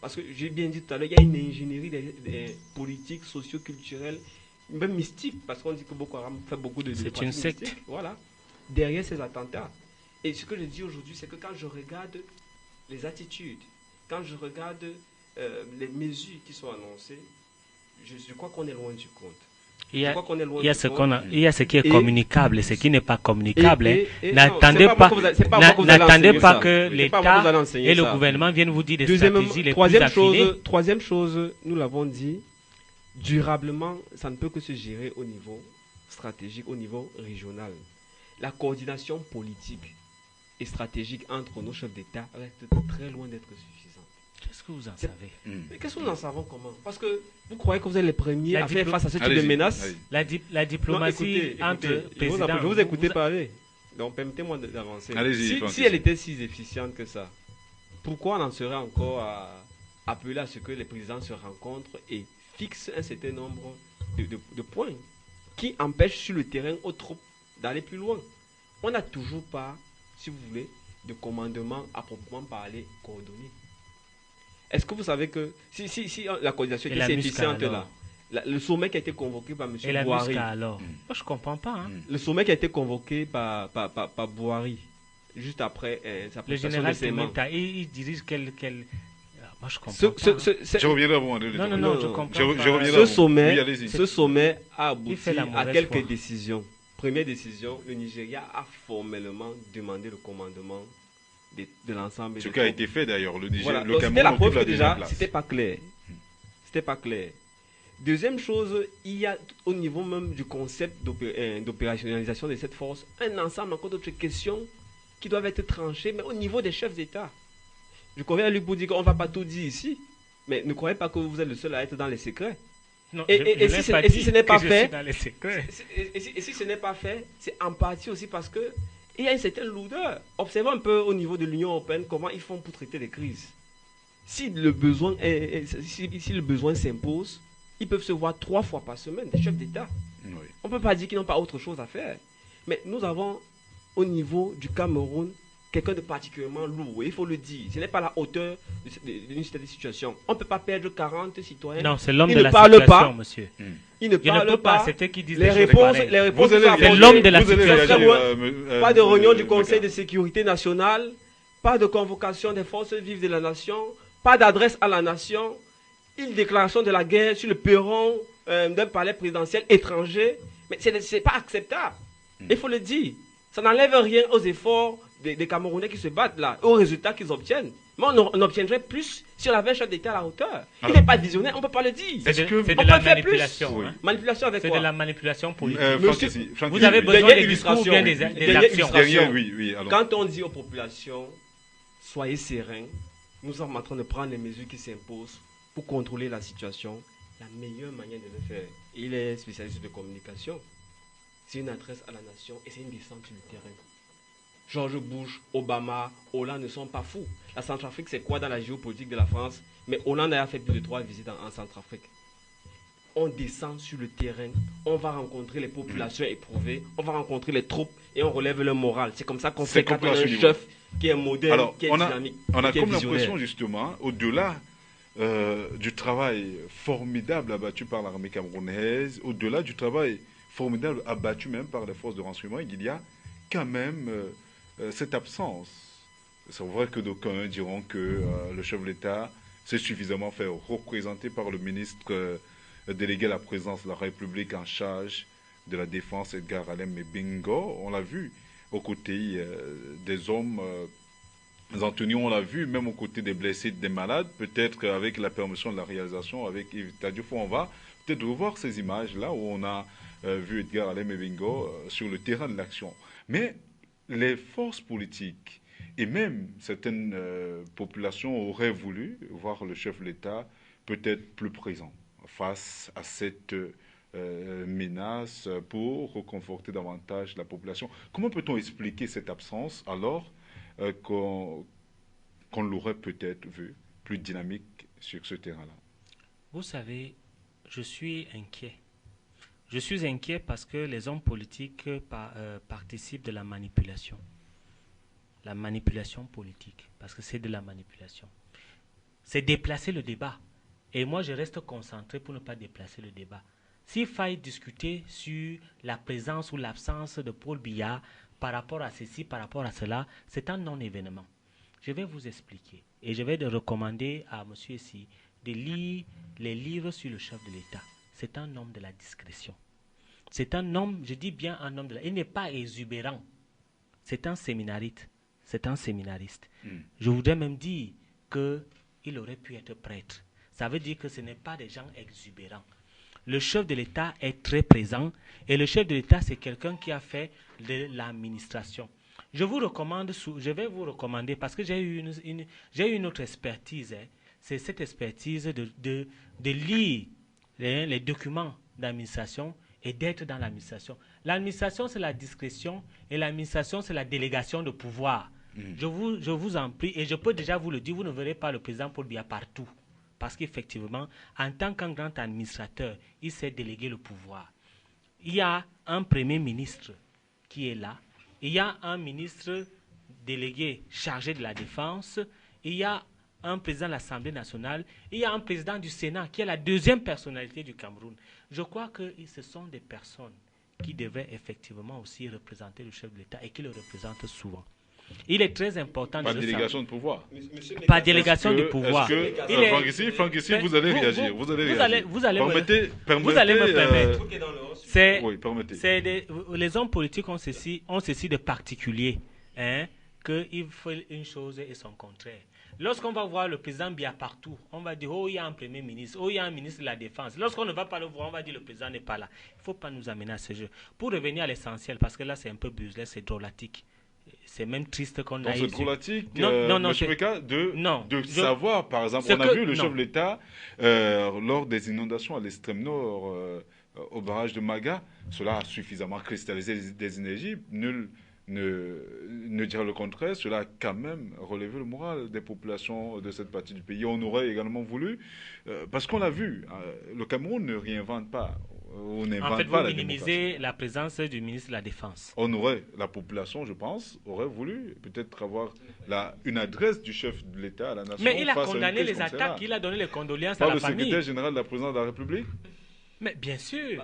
Parce que j'ai bien dit tout à l'heure, il y a une ingénierie des politiques, socio-culturelles, même mystique, parce qu'on dit que Boko Haram fait beaucoup de... C'est une secte. Mystique, voilà, derrière ces attentats. Et ce que je dis aujourd'hui, c'est que quand je regarde les attitudes, quand je regarde les mesures qui sont annoncées, je crois qu'on est loin du compte. Il y a ce qui est communicable et ce qui n'est pas communicable. N'attendez pas que l'État et le gouvernement viennent vous dire des stratégies les plus affinées. Troisième chose, nous l'avons dit, durablement, ça ne peut que se gérer au niveau stratégique, au niveau régional. La coordination politique et stratégique entre nos chefs d'État reste très loin d'être suffisante. Qu'est-ce que vous en savez? Mais qu'est-ce que nous en savons comment? Parce que vous croyez que vous êtes les premiers à faire face à ce type de menaces? La diplomatie entre présidents... Je vous écoutez parler. Donc permettez-moi d'avancer. Si elle était si efficiente que ça, pourquoi on en serait encore à appeler à ce que les présidents se rencontrent et fixent un certain nombre de points qui empêchent sur le terrain aux troupes d'aller plus loin? On n'a toujours pas, si vous voulez, de commandement à proprement parler coordonné. Est-ce que vous savez que si la coordination était si efficiente là, le sommet qui a été convoqué par M. Bouhari... alors moi, je ne comprends pas. Hein. Le sommet qui a été convoqué par Bouhari, juste après sa prestation de serment... Le général Pimenta, il dirige quel... Moi, je comprends pas. Je reviendrai à vous. Non, je comprends pas. Ce sommet a abouti à quelques décisions. Première décision, le Nigeria a formellement demandé le commandement de l'ensemble. Ce qui a été fait d'ailleurs. Le Cameroun, c'était la preuve que déjà, c'était pas clair. C'était pas clair. Deuxième chose, il y a au niveau même du concept d'opérationnalisation de cette force, un ensemble encore d'autres questions qui doivent être tranchées, mais au niveau des chefs d'État. Je conviens à lui pour dire qu'on ne va pas tout dire ici, mais ne croyez pas que vous êtes le seul à être dans les secrets. Non, et si ce n'est pas fait, et si ce n'est pas fait, c'est en partie aussi parce que il y a une certaine lourdeur. Observons un peu au niveau de l'Union européenne comment ils font pour traiter les crises. Si le besoin s'impose, ils peuvent se voir 3 fois par semaine, des chefs d'État. Oui. On ne peut pas dire qu'ils n'ont pas autre chose à faire. Mais nous avons au niveau du Cameroun quelqu'un de particulièrement lourd, il faut le dire. Ce n'est pas la hauteur d'une certaine situation. On ne peut pas perdre 40 citoyens. Non, c'est l'homme de la situation, monsieur. Il ne parle pas. C'était qui disent les réponses c'est l'homme de la situation. Pas de réunion du Conseil de sécurité nationale, pas de convocation des forces vives de la nation, pas d'adresse à la nation, une déclaration de la guerre sur le perron d'un palais présidentiel étranger. Mais ce n'est pas acceptable. Il faut le dire. Ça n'enlève rien aux efforts des Camerounais qui se battent là, aux résultats qu'ils obtiennent. Mais on obtiendrait plus si on avait un chef d'État à la hauteur. Il n'est pas visionnaire, on ne peut pas le dire. C'est de la manipulation. Oui. Manipulation avec quoi? C'est de la manipulation politique. Vous avez besoin des discours ou bien des actions. Oui, quand on dit aux populations, soyez sereins, nous sommes en train de prendre les mesures qui s'imposent pour contrôler la situation, la meilleure manière de le faire. Il est spécialiste de communication. C'est une adresse à la nation et c'est une descente sur le terrain. George Bush, Obama, Hollande ne sont pas fous. La Centrafrique, c'est quoi dans la géopolitique de la France? Mais Hollande a fait plus de 3 visites en Centrafrique. On descend sur le terrain, on va rencontrer les populations éprouvées, on va rencontrer les troupes et on relève le moral. C'est comme ça qu'on fait quand on a un niveau. chef qui est moderne, Alors, qui est dynamique. on a qui est comme visionnaire. l'impression justement, au-delà du travail formidable abattu par l'armée camerounaise, au-delà du travail formidable abattu même par les forces de renseignement, il y a quand même cette absence. C'est vrai que d'aucuns diront que le chef de l'État s'est suffisamment fait représenter par le ministre délégué à la présidence de la République en charge de la défense, Edgar Alem et Bingo. On l'a vu aux côtés des hommes Anthony, on l'a vu, même aux côtés des blessés, des malades, peut-être avec la permission de la réalisation, avec Yves Tadioufo, on va peut-être revoir ces images-là où on a vu Edgar Alem et Bingo sur le terrain de l'action. Mais les forces politiques et même certaines populations auraient voulu voir le chef de l'État peut-être plus présent face à cette menace pour reconforter davantage la population. Comment peut-on expliquer cette absence alors qu'on l'aurait peut-être vu plus dynamique sur ce terrain-là? Vous savez, je suis inquiet. Je suis inquiet parce que les hommes politiques participent de la manipulation. La manipulation politique, parce que c'est de la manipulation. C'est déplacer le débat. Et moi, je reste concentré pour ne pas déplacer le débat. S'il faille discuter sur la présence ou l'absence de Paul Biya par rapport à ceci, par rapport à cela, c'est un non-événement. Je vais vous expliquer. Et je vais recommander à monsieur ici de lire les livres sur le chef de l'État. C'est un homme de la discrétion. C'est un homme, je dis bien un homme de la... Il n'est pas exubérant. C'est un séminariste. C'est un séminariste. Je voudrais même dire qu'il aurait pu être prêtre. Ça veut dire que ce n'est pas des gens exubérants. Le chef de l'État est très présent et le chef de l'État, c'est quelqu'un qui a fait de l'administration. Je vais vous recommander, parce que j'ai eu une autre expertise, c'est cette expertise de lire les documents d'administration et d'être dans l'administration. L'administration, c'est la discrétion et l'administration, c'est la délégation de pouvoir. Je vous en prie, et je peux déjà vous le dire, vous ne verrez pas le président Paul Biya partout. Parce qu'effectivement, en tant qu'un grand administrateur, il sait déléguer le pouvoir. Il y a un premier ministre qui est là. Il y a un ministre délégué chargé de la défense. Il y a un président de l'Assemblée nationale. Il y a un président du Sénat qui est la deuxième personnalité du Cameroun. Je crois que ce sont des personnes qui devaient effectivement aussi représenter le chef de l'État et qui le représentent souvent. Il est très important de délégation de pouvoir. Pas délégation de pouvoir. Franck ici, vous allez réagir. Vous allez me permettre. Oui, permettez. Les hommes politiques ont ceci de particulier, qu'il faut une chose et son contraire. Lorsqu'on va voir le président Biya partout, on va dire, oh, il y a un premier ministre, oh, il y a un ministre de la Défense. Lorsqu'on ne va pas le voir, on va dire, le président n'est pas là. Il ne faut pas nous amener à ce jeu. Pour revenir à l'essentiel, parce que là, c'est un peu business, c'est drôlatique. C'est même triste qu'on a eu. C'est drôlatique, de savoir, par exemple, on a vu le chef de l'État lors des inondations à l'extrême nord, au barrage de Maga. Cela a suffisamment cristallisé des énergies. Nul ne dirait le contraire. Cela a quand même relevé le moral des populations de cette partie du pays. On aurait également voulu, parce qu'on l'a vu, le Cameroun ne réinvente pas. En fait, vous minimisez la présence du ministre de la Défense. La population, je pense, aurait voulu peut-être avoir une adresse du chef de l'État à la nation. Mais il a condamné les attaques, il a donné les condoléances à la famille. Le secrétaire général de la présidence de la République? Mais bien sûr.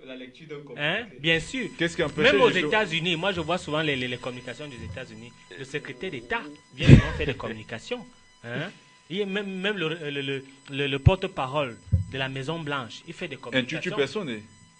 La lecture d'un communiqué. Bien sûr. Qu'est-ce qui empêche même aux États-Unis, moi je vois souvent les communications des États-Unis. Le secrétaire d'État vient souvent faire des communications. Même le porte-parole de la Maison Blanche, il fait des communications.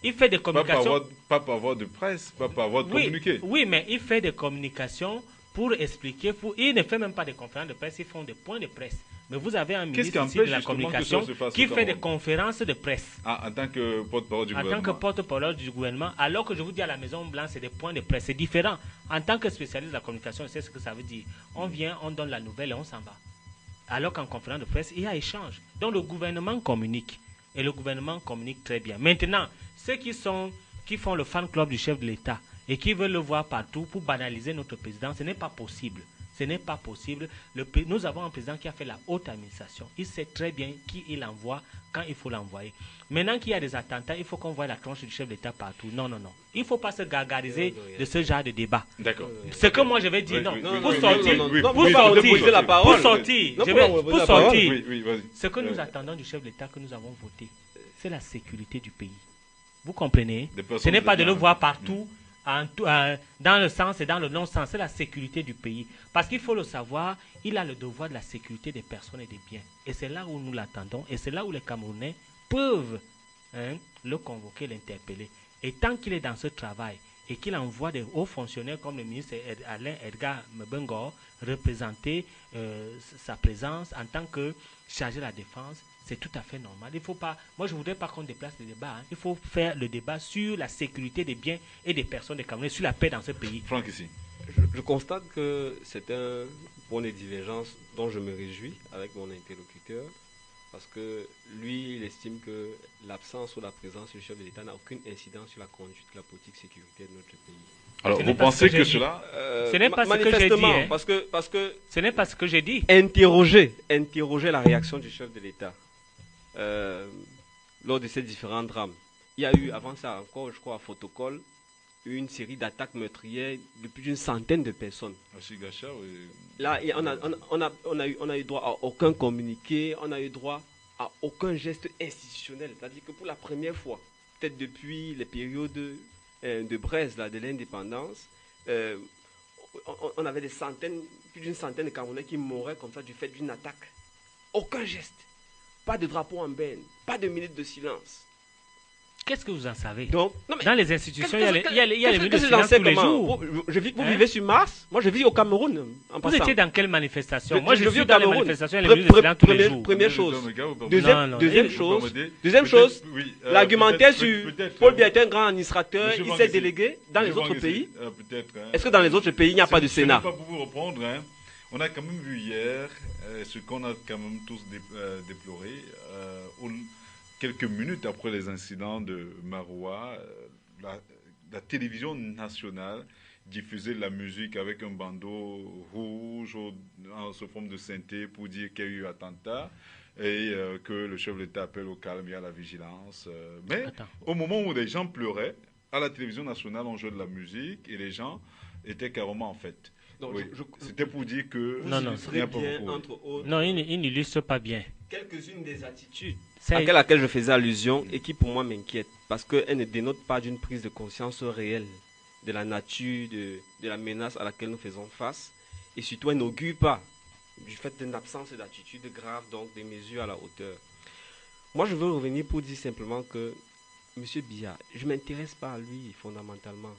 Il fait des communications. Pas par voie de presse, pas par voie de communiqué. Oui, mais il fait des communications pour expliquer. Il ne fait même pas des conférences de presse, ils font des points de presse. Mais vous avez un ministre ici de la communication qui fait des conférences de presse. En tant que porte-parole du gouvernement. En tant que porte-parole du gouvernement, alors que je vous dis à la Maison Blanche, c'est des points de presse. C'est différent. En tant que spécialiste de la communication, je sais ce que ça veut dire. On vient, on donne la nouvelle et on s'en va. Alors qu'en conférence de presse, il y a échange. Donc le gouvernement communique. Et le gouvernement communique très bien. Maintenant, ceux qui font le fan club du chef de l'État et qui veulent le voir partout pour banaliser notre président, ce n'est pas possible. Ce n'est pas possible. Nous avons un président qui a fait la haute administration. Il sait très bien qui il envoie quand il faut l'envoyer. Maintenant qu'il y a des attentats, il faut qu'on voit la tronche du chef d'État partout. Non, non, non. Il ne faut pas se gargariser de ce genre de débat. D'accord. Ce que moi je vais dire, non. Pour sortir, ce que nous attendons du chef d'État que nous avons voté, c'est la sécurité du pays. Vous comprenez? Ce n'est pas de le voir partout, dans le sens et dans le non-sens. C'est la sécurité du pays. Parce qu'il faut le savoir, il a le devoir de la sécurité des personnes et des biens. Et c'est là où nous l'attendons. Et c'est là où les Camerounais peuvent le convoquer, l'interpeller. Et tant qu'il est dans ce travail et qu'il envoie des hauts fonctionnaires comme le ministre Alain Edgar Mbengor représenter sa présence en tant que chargé de la défense, c'est tout à fait normal. Il faut pas, moi, je ne voudrais pas qu'on déplace le débat. Il faut faire le débat sur la sécurité des biens et des personnes des Camerounais, sur la paix dans ce pays. Franck, ici. Je constate que c'est un point de divergence dont je me réjouis avec mon interlocuteur, parce que lui, il estime que l'absence ou la présence du chef de l'État n'a aucune incidence sur la conduite de la politique sécuritaire de notre pays. Alors, vous pensez que cela... Ce n'est pas ce que j'ai dit. Hein. Parce que ce n'est pas ce que j'ai dit. Interroger la réaction du chef de l'État lors de ces différents drames. Il y a eu, avant ça encore, je crois, à Photocol, une série d'attaques meurtrières de plus d'une centaine de personnes. Là, on a eu droit à aucun communiqué, on a eu droit à aucun geste institutionnel. C'est-à-dire que pour la première fois, peut-être depuis les périodes de Brest, là, de l'indépendance, on avait plus d'une centaine de Camerounais qui mouraient comme ça du fait d'une attaque. Aucun geste. Pas de drapeau en berne, pas de minute de silence. Qu'est-ce que vous en savez? Donc, dans les institutions, il y a les minutes de silence tous les jours. Vous vivez sur Mars? Moi, je vis au Cameroun. Vous étiez dans quelle manifestation? Moi, je vis dans les manifestations, il y a les minutes de silence tous les jours. Première chose. Deuxième chose, l'argumentaire sur Paul Biya est un grand administrateur, il s'est délégué dans les autres pays. Est-ce que dans les autres pays, il n'y a pas de Sénat? Je ne vais pas vous reprendre. On a quand même vu hier ce qu'on a quand même tous déploré. Quelques minutes après les incidents de Maroua, la télévision nationale diffusait la musique avec un bandeau rouge en forme de synthé pour dire qu'il y a eu attentat et que le chef de l'État appelle au calme et à la vigilance. Mais au moment où les gens pleuraient, à la télévision nationale, on jouait de la musique et les gens étaient carrément en fête. Oui. C'était pour dire que... Non, il n'illustre pas bien. Quelques-unes des attitudes à laquelle je faisais allusion et qui pour moi m'inquiètent parce qu'elles ne dénotent pas d'une prise de conscience réelle de la nature de la menace à laquelle nous faisons face et surtout elles n'augurent pas du fait d'une absence d'attitude grave, donc des mesures à la hauteur. Moi je veux revenir pour dire simplement que M. Biya, je ne m'intéresse pas à lui fondamentalement.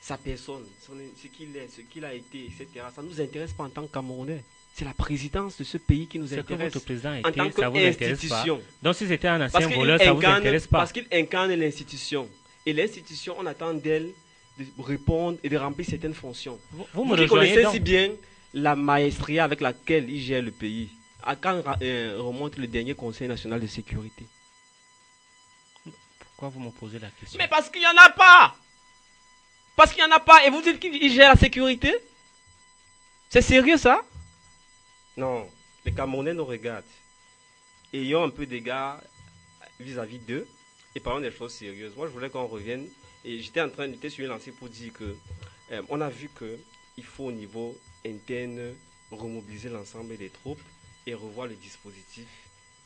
Sa personne, ce qu'il est, ce qu'il a été, etc. Ça ne nous intéresse pas en tant que Camerounais. C'est la présidence de ce pays qui nous intéresse. Ce que votre président a en tant ça vous intéresse pas. Donc si c'était un ancien voleur, ça ne vous intéresse pas. Parce qu'il incarne l'institution. Et l'institution, on attend d'elle de répondre et de remplir certaines fonctions. Vous connaissez si bien la maestria avec laquelle il gère le pays. À quand remonte le dernier Conseil national de sécurité? Pourquoi vous me posez la question? Mais parce qu'il n'y en a pas. Parce qu'il n'y en a pas. Et vous dites qu'il gère la sécurité? C'est sérieux ça? Non. Les Camerounais nous regardent. Ayons un peu d'égard vis-à-vis d'eux. Et parlons des choses sérieuses. Moi, je voulais qu'on revienne. Et j'étais sur une lancée pour dire que on a vu qu'il faut au niveau interne remobiliser l'ensemble des troupes et revoir le dispositif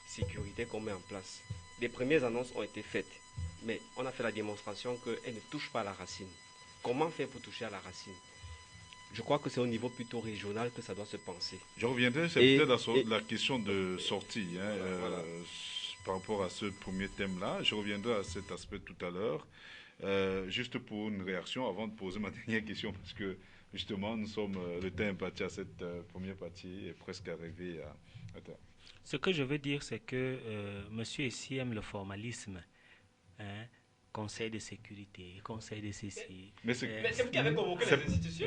sécurité qu'on met en place. Les premières annonces ont été faites. Mais on a fait la démonstration qu'elles ne touchent pas à la racine. Comment faire pour toucher à la racine? Je crois que c'est au niveau plutôt régional que ça doit se penser. Je reviendrai, c'est peut-être la question de sortie, voilà. Par rapport à ce premier thème-là. Je reviendrai à cet aspect tout à l'heure. Juste pour une réaction avant de poser ma dernière question, parce que justement, le temps imparti à cette première partie est presque arrivé à terme. Ce que je veux dire, c'est que monsieur ici aime le formalisme. Conseil de sécurité, conseil de ceci. Mais c'est vous qui avez convoqué les institutions.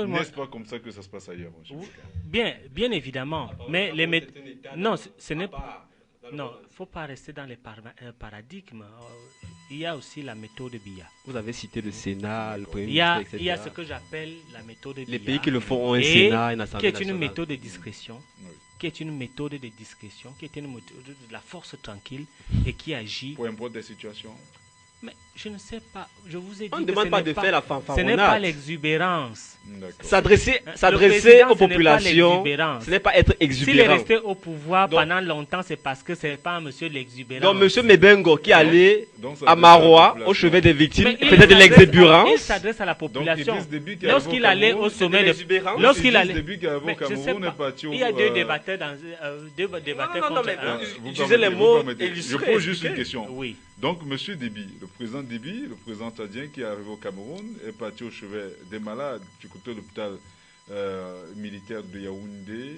N'est-ce pas comme ça que ça se passe ailleurs? Bien évidemment. Mais les non, ce n'est pas. Dans Non, il ne faut pas rester dans les paradigmes. Il y a aussi la méthode BIA. Vous avez cité le Sénat, le Premier Il y a, ministre, etc. il y a ce que j'appelle la méthode BIA. Les pays qui le font ont un et Sénat, une Assemblée qui est une nationale. méthode de discrétion, Oui. qui est une méthode de discrétion, qui est une méthode de la force tranquille et qui agit. Pour importe des situations. Mais je ne sais pas, je vous ai dit On ne que demande ce pas n'est de pas, faire la ce fanfaronnade. n'est pas l'exubérance. D'accord. S'adresser président, aux ce n'est pas populations, l'exubérance. ce n'est pas être S'il est exubérant. resté au pouvoir Donc- pendant longtemps, c'est parce que ce n'est pas un monsieur l'exubérant. Donc, M. Mebengo, qui allait Donc, ça à veut dire la Marois, population. au chevet des victimes, Mais il faisait de s'adresse il l'exubérance. s'adresse à la population. Idriss Déby qui est Lorsqu'il arrivé au allait au Cameroun, sommet c'était de... l'exubérance. Lorsqu'il Idriss allait... Déby qui est arrivé Mais au je sais Cameroun pas. est parti au... Il y a deux débatteurs dans... deux débatteurs non, contre mais un. Vous utilisez les permettez, mots vous permettez. Je illustrés, pose juste une expliqués. question. Oui. Donc, M. Déby, le président Déby, le président tchadien qui est arrivé au Cameroun, est parti au chevet des malades du côté de l'hôpital militaire de Yaoundé.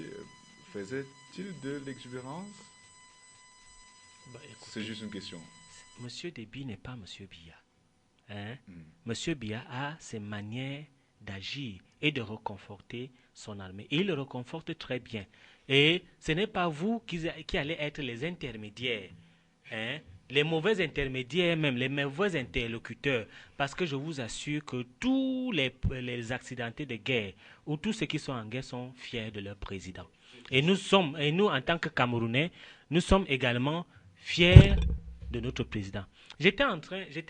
Faisait-il de l'exubérance? Bah, écoutez, C'est juste une question. Monsieur Déby n'est pas Monsieur Biya. Hein? Monsieur Biya a ses manières d'agir et de reconforter son armée. Et il le reconforte très bien. Et ce n'est pas vous qui allez être les intermédiaires. Hein? Les mauvais intermédiaires même, les mauvais interlocuteurs. Parce que je vous assure que tous les accidentés de guerre ou tous ceux qui sont en guerre sont fiers de leur président. Et nous, en tant que Camerounais, nous sommes également fiers de notre président. J'étais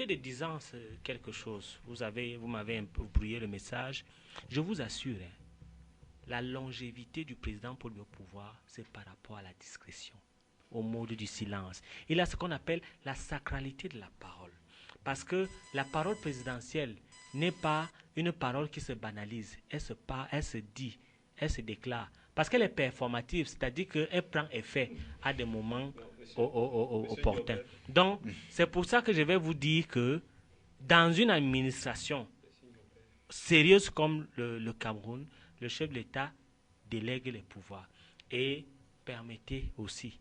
de disant quelque chose. Vous m'avez un peu brouillé le message. Je vous assure, hein, la longévité du président pour le pouvoir, c'est par rapport à la discrétion, au mode du silence. Il a ce qu'on appelle la sacralité de la parole. Parce que la parole présidentielle n'est pas une parole qui se banalise. Elle se dit, elle se déclare. Parce qu'elle est performative, c'est-à-dire qu'elle prend effet à des moments opportuns. Donc, c'est pour ça que je vais vous dire que dans une administration sérieuse comme le Cameroun, le chef de l'État délègue les pouvoirs et permettez aussi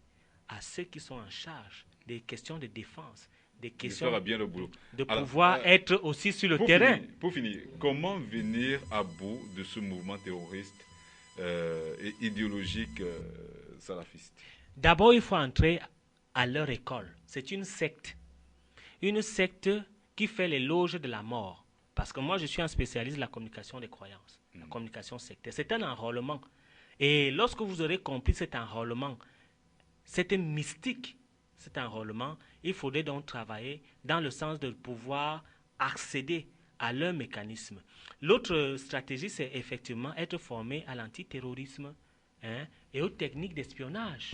à ceux qui sont en charge des questions de défense, des questions fera bien le boulot. de Alors, pouvoir être aussi sur le terrain. Pour finir, comment venir à bout de ce mouvement terroriste et idéologique salafiste? D'abord, il faut entrer à leur école. C'est une secte. Une secte qui fait l'éloge de la mort. Parce que moi, je suis un spécialiste de la communication des croyances, la communication sectaire. C'est un enrôlement. Et lorsque vous aurez compris cet enrôlement, cette mystique, cet enrôlement, il faudrait donc travailler dans le sens de pouvoir accéder à leur mécanisme. L'autre stratégie, c'est effectivement être formé à l'antiterrorisme, hein, et aux techniques d'espionnage.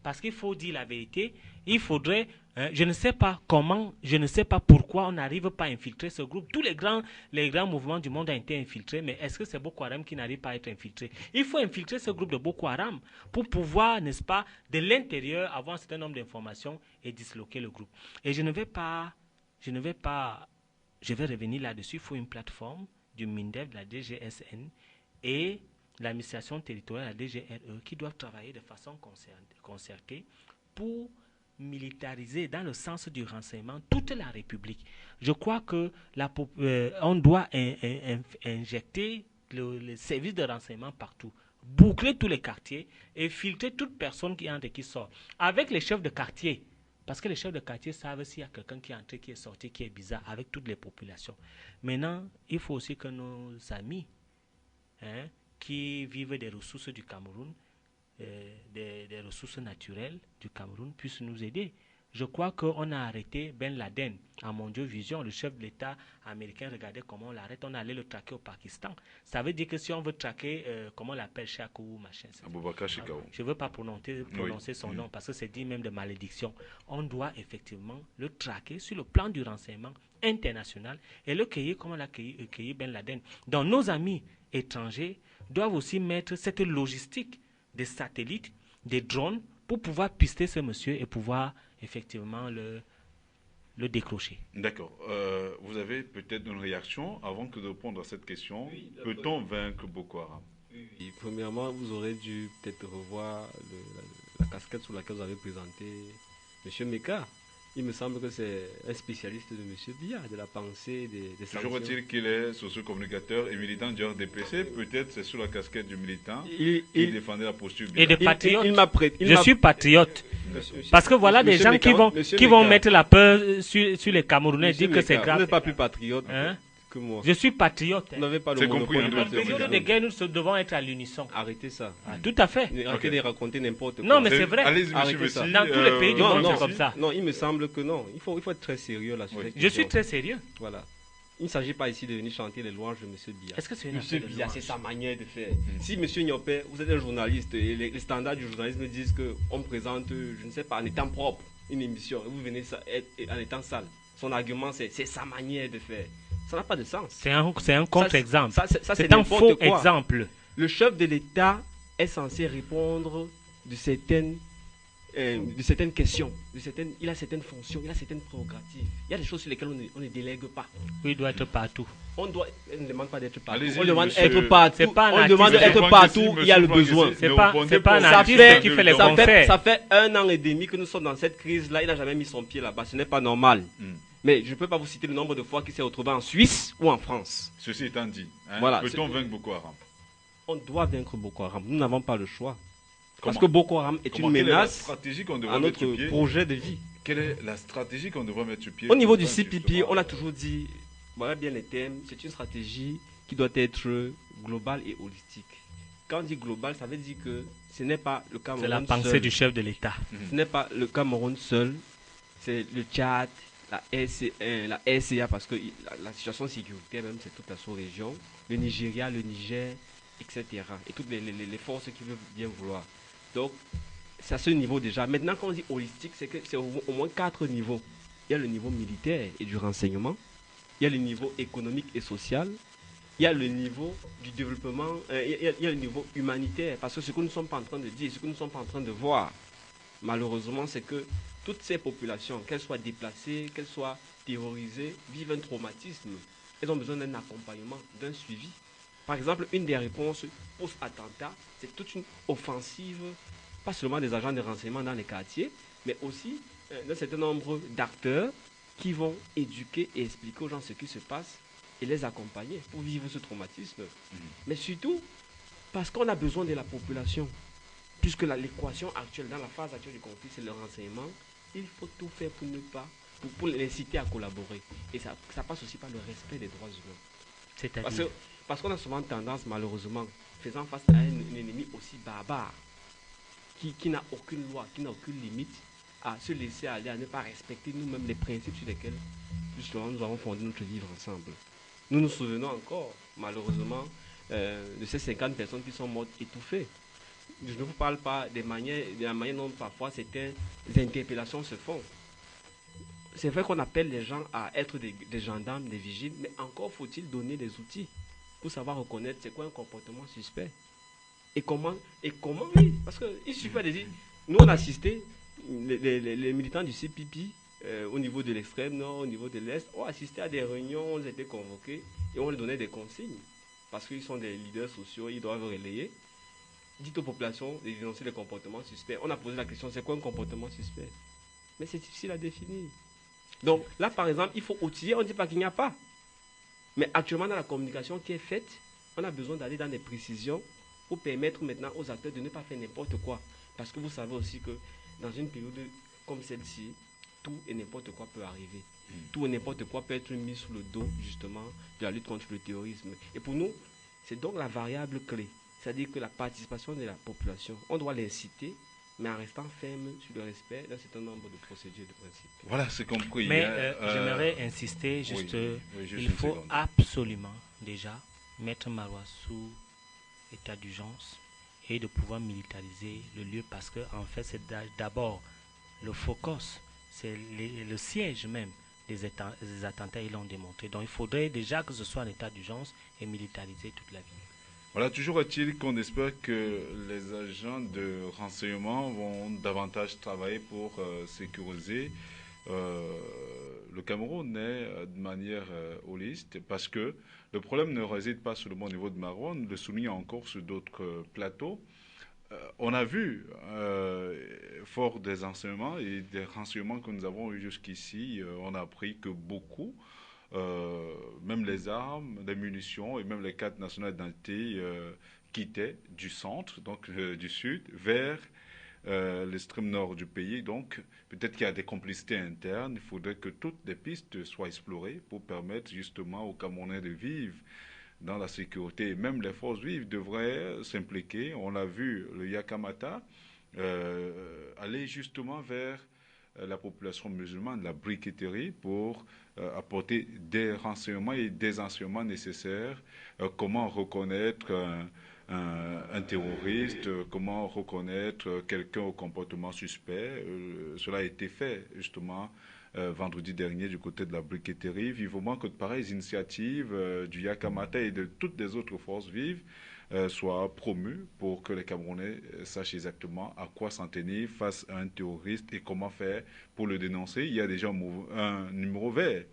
Parce qu'il faut dire la vérité, il faudrait, je ne sais pas comment, je ne sais pas pourquoi on n'arrive pas à infiltrer ce groupe. Tous les grands mouvements du monde ont été infiltrés, mais est-ce que c'est Boko Haram qui n'arrive pas à être infiltré? Il faut infiltrer ce groupe de Boko Haram pour pouvoir, n'est-ce pas, de l'intérieur, avoir un certain nombre d'informations et disloquer le groupe. Et je vais revenir là-dessus. Il faut une plateforme du MINDEF, de la DGSN et l'administration territoriale, la DGRE, qui doivent travailler de façon concertée pour militariser dans le sens du renseignement toute la République. Je crois que on doit injecter le service de renseignement partout, boucler tous les quartiers et filtrer toute personne qui entre et qui sort. Avec les chefs de quartier, parce que les chefs de quartier savent s'il y a quelqu'un qui est entré, qui est sorti, qui est bizarre, avec toutes les populations. Maintenant, il faut aussi que nos amis, hein, qui vivent des ressources du Cameroun, des ressources naturelles du Cameroun, puissent nous aider. Je crois qu'on a arrêté Ben Laden à Mondiovision, le chef de l'État américain. Regardez comment on l'arrête. On allait le traquer au Pakistan. Ça veut dire que si on veut traquer, comment on l'appelle, Chakou ou machin. Aboubakar Shekau. Je ne veux pas prononcer son nom parce que c'est dit même de malédiction. On doit effectivement le traquer sur le plan du renseignement international et le cueillir comme on l'a cueilli Ben Laden. Donc nos amis étrangers doivent aussi mettre cette logistique des satellites, des drones, pour pouvoir pister ce monsieur et pouvoir effectivement le décrocher. D'accord. Vous avez peut-être une réaction avant que de répondre à cette question. Oui, peut-on vaincre Boko Haram? Oui, premièrement, vous aurez dû peut-être revoir la casquette sur laquelle vous avez présenté M. Meka. Il me semble que c'est un spécialiste de M. Biya, de la pensée, des sanctions. Toujours est-il qu'il est socio-communicateur et militant du RDPC. Peut-être c'est sous la casquette du militant qu'il défendait la posture Et de Biya. patriote. Je suis patriote. Parce que voilà des gens qui vont mettre la peur sur les Camerounais, dire que c'est grave. Vous n'êtes pas plus patriote Hein? que moi. Je suis patriote. Vous n'avez pas le C'est compris, monopole hein, de En c'est période compris. de guerre, nous devons être à l'unisson. Arrêtez ça. Tout à fait. Arrêtez Ok. de raconter n'importe quoi. Non, mais c'est vrai. Allez-y, monsieur Arrêtez Messi. ça. Dans tous les pays du monde, non, c'est comme ça. Non, il me semble que non. Il faut être très sérieux là sur Oui. cette Je question. suis très sérieux. Voilà. Il ne s'agit pas ici de venir chanter les louanges de M. Biya. Est-ce que c'est une M. affaire de Biya, louange? c'est sa manière de faire. Si M. Niopé, vous êtes un journaliste et les standards du journalisme disent qu'on présente, je ne sais pas, en étant propre, une émission, et vous venez en étant sale. Son argument, c'est sa manière de faire. Ça n'a pas de sens. C'est un contre-exemple. Ça, C'est un n'importe faux quoi. exemple. Le chef de l'État est censé répondre de certaines questions. Il a certaines fonctions, il a certaines prérogatives. Il y a des choses sur lesquelles on ne délègue pas. Oui, il doit être partout. On ne demande pas d'être partout. Allez-y, On demande monsieur. d'être partout. C'est pas un On demande artiste. d'être partout. Il y a le besoin. C'est pas un Ça artiste fait- qui fait les Ça concerts. fait 1 an et demi que nous sommes dans cette crise-là. Il n'a jamais mis son pied là-bas. Ce n'est pas normal. Mais je ne peux pas vous citer le nombre de fois qu'il s'est retrouvé en Suisse ou en France. Ceci étant dit, hein, Voilà, peut-on vaincre Boko Haram? On doit vaincre Boko Haram. Nous n'avons pas le choix. Parce Comment? que Boko Haram est Comment? une Quelle est la menace stratégie qu'on à devrait mettre sur notre pied? projet de vie. Quelle est la stratégie qu'on devrait mettre sur pied? Au niveau pour du vaincre, CPP, justement, on a toujours dit, voilà bien les thèmes, c'est une stratégie qui doit être globale et holistique. Quand on dit global, ça veut dire que ce n'est pas le Cameroun C'est la pensée seul. du chef de l'État. Ce n'est pas le Cameroun seul, c'est le Tchad, la RCA, parce que la situation sécuritaire même, c'est toute la sous-région, le Nigeria, le Niger, etc. Et toutes les forces qui veulent bien vouloir. Donc, c'est à ce niveau déjà. Maintenant, quand on dit holistique, c'est que c'est au moins 4 niveaux. Il y a le niveau militaire et du renseignement, il y a le niveau économique et social, il y a le niveau du développement, il y a le niveau humanitaire. Parce que ce que nous ne sommes pas en train de dire, ce que nous ne sommes pas en train de voir, malheureusement, c'est que toutes ces populations, qu'elles soient déplacées, qu'elles soient terrorisées, vivent un traumatisme. Elles ont besoin d'un accompagnement, d'un suivi. Par exemple, une des réponses post-attentat, c'est toute une offensive, pas seulement des agents de renseignement dans les quartiers, mais aussi d'un certain nombre d'acteurs qui vont éduquer et expliquer aux gens ce qui se passe et les accompagner pour vivre ce traumatisme. Mais surtout, parce qu'on a besoin de la population. Puisque l'équation actuelle, dans la phase actuelle du conflit, c'est le renseignement, il faut tout faire pour ne pas, pour l'inciter à collaborer. Et ça passe aussi par le respect des droits humains. C'est-à-dire Parce qu'on a souvent tendance, malheureusement, faisant face à un ennemi aussi barbare, qui n'a aucune loi, qui n'a aucune limite, à se laisser aller, à ne pas respecter nous-mêmes les principes sur lesquels, justement, nous avons fondé notre vivre ensemble. Nous nous souvenons encore, malheureusement, de ces 50 personnes qui sont mortes étouffées. Je ne vous parle pas de la manière dont parfois certaines interpellations se font. C'est vrai qu'on appelle les gens à être des gendarmes, des vigiles, mais encore faut-il donner des outils pour savoir reconnaître c'est quoi un comportement suspect. Et comment, oui, parce qu'il suffit de dire, nous on a assisté, les militants du CPP, au niveau de l'extrême nord, au niveau de l'est, ont assisté à des réunions, on était convoqués et on leur donnait des consignes. Parce qu'ils sont des leaders sociaux, ils doivent relayer. Dites aux populations de dénoncer les comportements suspects. On a posé la question, c'est quoi un comportement suspect? Mais c'est difficile à définir. Donc là, par exemple, il faut outiller, on ne dit pas qu'il n'y a pas. Mais actuellement, dans la communication qui est faite, on a besoin d'aller dans des précisions pour permettre maintenant aux acteurs de ne pas faire n'importe quoi. Parce que vous savez aussi que dans une période comme celle-ci, tout et n'importe quoi peut arriver. Tout et n'importe quoi peut être mis sous le dos, justement, de la lutte contre le terrorisme. Et pour nous, c'est donc la variable clé. C'est-à-dire que la participation de la population, on doit l'inciter, mais en restant ferme sur le respect d'un certain nombre de procédures et de principes. Voilà, c'est compris. Mais j'aimerais insister juste, juste il une faut seconde. absolument déjà mettre Marois sous état d'urgence et de pouvoir militariser le lieu parce que en fait c'est d'abord le focus, c'est le siège même des attentats, ils l'ont démontré. Donc il faudrait déjà que ce soit un état d'urgence et militariser toute la ville. Voilà, toujours est-il qu'on espère que les agents de renseignement vont davantage travailler pour sécuriser le Cameroun de manière holiste, parce que le problème ne réside pas seulement au niveau de Maroua, on le souligne encore sur d'autres plateaux. On a vu, fort des enseignements et des renseignements que nous avons eus jusqu'ici, on a appris que beaucoup, même les armes, les munitions et même les cartes nationales d'identité quittaient du centre, donc du sud, vers l'extrême nord du pays. Donc, peut-être qu'il y a des complicités internes. Il faudrait que toutes les pistes soient explorées pour permettre justement aux Camerounais de vivre dans la sécurité. Et même les forces vives devraient s'impliquer. On l'a vu, le Yakamata aller justement vers la population musulmane, la briqueterie, pour apporter des renseignements et des enseignements nécessaires. Comment reconnaître un terroriste, comment reconnaître quelqu'un au comportement suspect. Cela a été fait justement vendredi dernier du côté de la briqueterie. Vivement que de pareilles initiatives du Yakamata et de toutes les autres forces vives soient promues pour que les Camerounais sachent exactement à quoi s'en tenir face à un terroriste et comment faire pour le dénoncer. Il y a déjà un numéro vert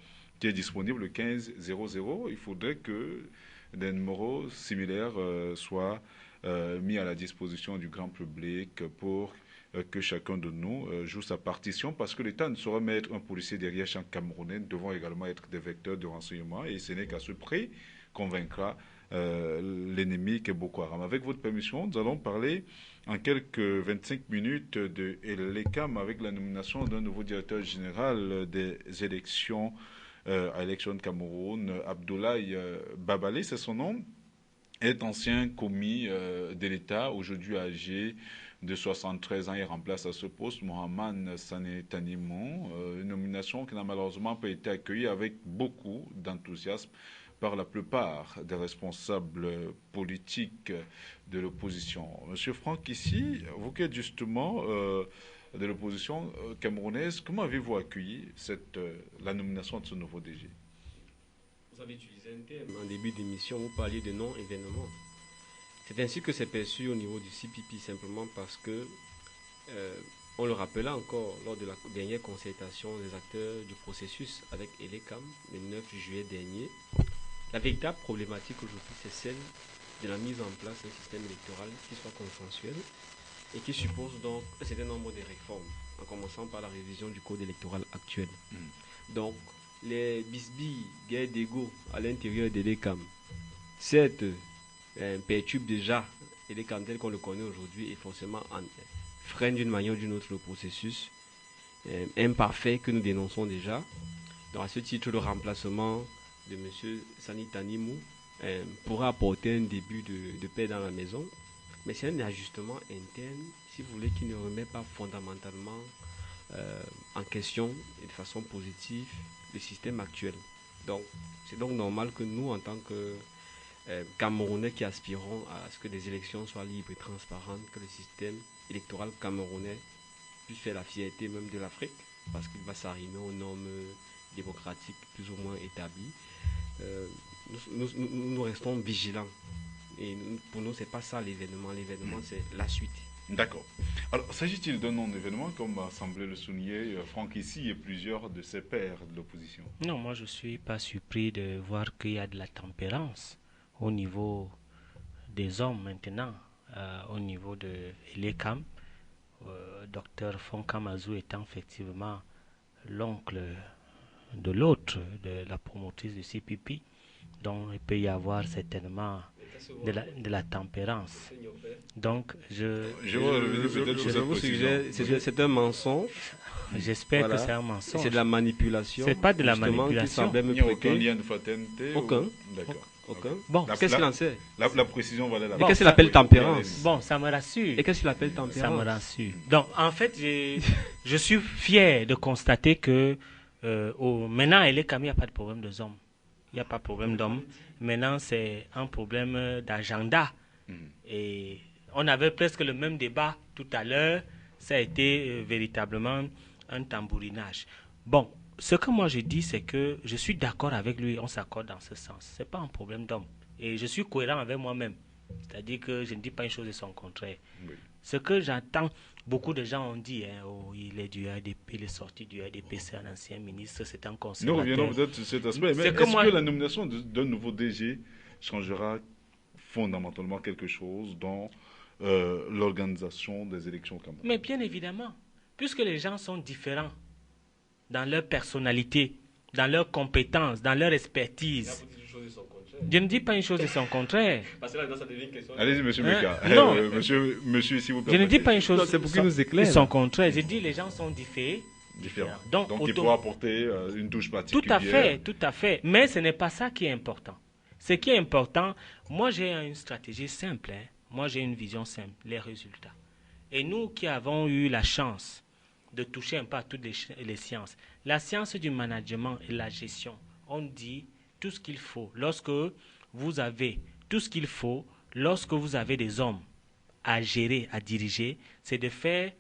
qui est disponible, le 1500. Il faudrait que des numéros similaires soient mis à la disposition du grand public pour que chacun de nous joue sa partition, parce que l'État ne saurait mettre un policier derrière chaque Camerounais. Nous devons également être des vecteurs de renseignement, et ce n'est qu'à ce prix qu'on vaincra l'ennemi qui est Boko Haram. Avec votre permission, nous allons parler en quelques 25 minutes de l'ECAM avec la nomination d'un nouveau directeur général des élections à l'élection de Cameroun. Abdoulaye Babale, c'est son nom, est ancien commis de l'État, aujourd'hui âgé de 73 ans. Il remplace à ce poste Mohamed Sané Tanimon, une nomination qui n'a malheureusement pas été accueillie avec beaucoup d'enthousiasme par la plupart des responsables politiques de l'opposition. Monsieur Franck, ici, vous qui êtes justement de l'opposition camerounaise, comment avez-vous accueilli la nomination de ce nouveau DG? Vous avez utilisé un terme en début d'émission, vous parliez de non-événement. C'est ainsi que c'est perçu au niveau du CPP, simplement parce que, on le rappela encore lors de la dernière concertation des acteurs du processus avec Elecam, le 9 juillet dernier, la véritable problématique aujourd'hui, c'est celle de la mise en place d'un système électoral qui soit consensuel et qui suppose donc un certain nombre de réformes, en commençant par la révision du code électoral actuel. Donc, les bisbilles, guerres d'ego à l'intérieur de l'ECAM, certes, perturbent déjà l'ECAM tel qu'on le connaît aujourd'hui et forcément freinent d'une manière ou d'une autre le processus imparfait que nous dénonçons déjà. Donc, à ce titre, le remplacement de M. Sani Tanimou pourra apporter un début de paix dans la maison, mais c'est un ajustement interne, si vous voulez, qui ne remet pas fondamentalement en question et de façon positive le système actuel. Donc, c'est donc normal que nous, en tant que Camerounais qui aspirons à ce que les élections soient libres et transparentes, que le système électoral camerounais puisse faire la fierté même de l'Afrique, parce qu'il va s'arrimer aux normes démocratiques plus ou moins établies. Nous restons vigilants. Et pour nous, ce n'est pas ça l'événement. L'événement, c'est la suite. D'accord. Alors, s'agit-il d'un non-événement, comme a semblé le souligner Franck ici et plusieurs de ses pairs de l'opposition? Non, moi je ne suis pas surpris de voir qu'il y a de la tempérance au niveau des hommes maintenant, au niveau de l'ECAM. Docteur Fonkamazou étant effectivement l'oncle de l'autre, de la promotrice du CPP, donc il peut y avoir certainement de la tempérance. Donc vous suggère, c'est un mensonge. J'espère que c'est un mensonge. C'est de la manipulation. C'est pas de la manipulation. Il n'y a aucun lien de fraternité. Aucun. D'accord. Aucun. Bon, qu'est-ce qu'il en sait? La précision valait la peine. Et qu'est-ce qu'il appelle tempérance? Bon, ça me rassure. Et qu'est-ce qu'il appelle tempérance? Ça me rassure. Donc, en fait, je suis fier de constater que maintenant, il n'y a pas de problème de hommes. Il n'y a pas de problème d'hommes. Maintenant, c'est un problème d'agenda. Et on avait presque le même débat tout à l'heure. Ça a été véritablement un tambourinage. Bon, ce que moi je dis, c'est que je suis d'accord avec lui, on s'accorde dans ce sens. Ce n'est pas un problème d'homme. Et je suis cohérent avec moi-même. C'est-à-dire que je ne dis pas une chose et son contraire. Oui. Ce que j'entends, beaucoup de gens ont dit, il est du RDP, il est sorti du RDP, c'est un ancien ministre, c'est un conservateur. Nous reviendrons peut-être sur cet aspect. Mais est-ce que la nomination d'un nouveau DG changera fondamentalement quelque chose dans l'organisation des élections au Cameroun. Mais bien évidemment, puisque les gens sont différents dans leur personnalité, dans leurs compétences, dans leur expertise. Je ne dis pas une chose et son contraire. Allez-y, monsieur Meka. Non. Monsieur, s'il vous plaît. Je ne dis pas une chose et son contraire. Je dis les gens sont différents. Donc il faut apporter une touche particulière. Tout à fait. Mais ce n'est pas ça qui est important. Ce qui est important, moi j'ai une stratégie simple. Moi j'ai une vision simple, les résultats. Et nous qui avons eu la chance de toucher un peu à toutes les sciences, la science du management et la gestion, on dit tout ce qu'il faut. Lorsque vous avez tout ce qu'il faut, lorsque vous avez des hommes à gérer, à diriger, c'est de faire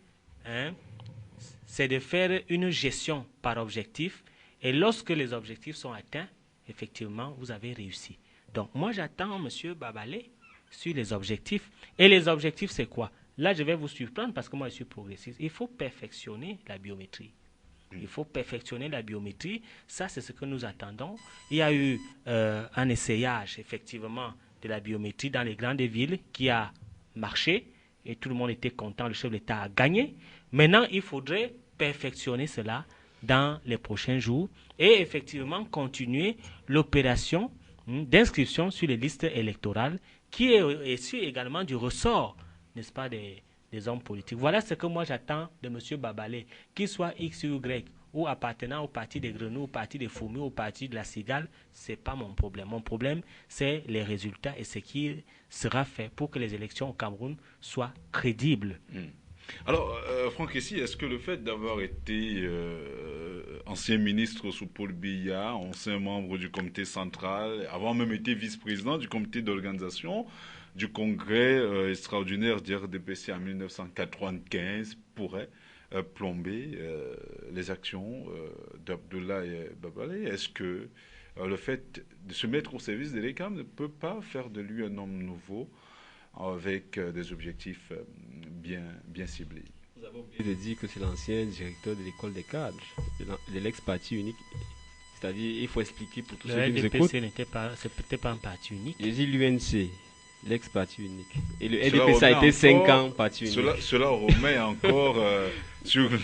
une gestion par objectif. Et lorsque les objectifs sont atteints, effectivement, vous avez réussi. Donc, moi, j'attends M. Babalé sur les objectifs. Et les objectifs, c'est quoi? Là, je vais vous surprendre parce que moi, je suis progressiste. Il faut perfectionner la biométrie. Il faut perfectionner la biométrie. Ça, c'est ce que nous attendons. Il y a eu un essayage, effectivement, de la biométrie dans les grandes villes qui a marché. Et tout le monde était content. Le chef de l'État a gagné. Maintenant, il faudrait perfectionner cela dans les prochains jours et effectivement continuer l'opération d'inscription sur les listes électorales qui est issu également du ressort, n'est-ce pas, des hommes politiques. Voilà ce que moi j'attends de M. Babalé, qu'il soit X ou Y, ou appartenant au parti des Grenouilles, au parti des Fourmis, au parti de la Cigale, ce n'est pas mon problème. Mon problème, c'est les résultats et ce qui sera fait pour que les élections au Cameroun soient crédibles. Alors, Franck, ici, est-ce que le fait d'avoir été ancien ministre sous Paul Biya, ancien membre du comité central, avoir même été vice-président du comité d'organisation du congrès extraordinaire du RDPC en 1995 pourrait plomber les actions d'Abdoulaye Babalé? Est-ce que le fait de se mettre au service de l'ECAM ne peut pas faire de lui un homme nouveau avec des objectifs bien ciblés? Vous avez oublié de dire que c'est l'ancien directeur de l'école des cadres, de l'ex-parti unique. C'est-à-dire, il faut expliquer pour tous ceux qui nous écoutent. Le RDPC c'était pas un parti unique. J'ai dit l'UNC, l'ex-parti unique. Et le RDPC a été 5 ans parti unique. Cela remet encore sur le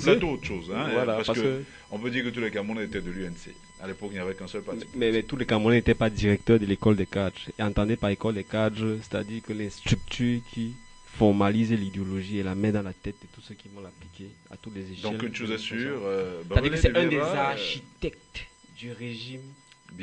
plateau autre chose. Hein, voilà, parce que on peut dire que tous les Camerounais étaient de l'UNC. À l'époque, il n'y avait qu'un seul parti. Mais tous les Camerounais n'étaient pas directeurs de l'école des cadres. Et entendez par école des cadres, c'est-à-dire que les structures qui formalisent l'idéologie et la mettent dans la tête de tous ceux qui vont l'appliquer à tous les échelles. Donc une chose est sûre, c'est-à-dire que c'est un des architectes du régime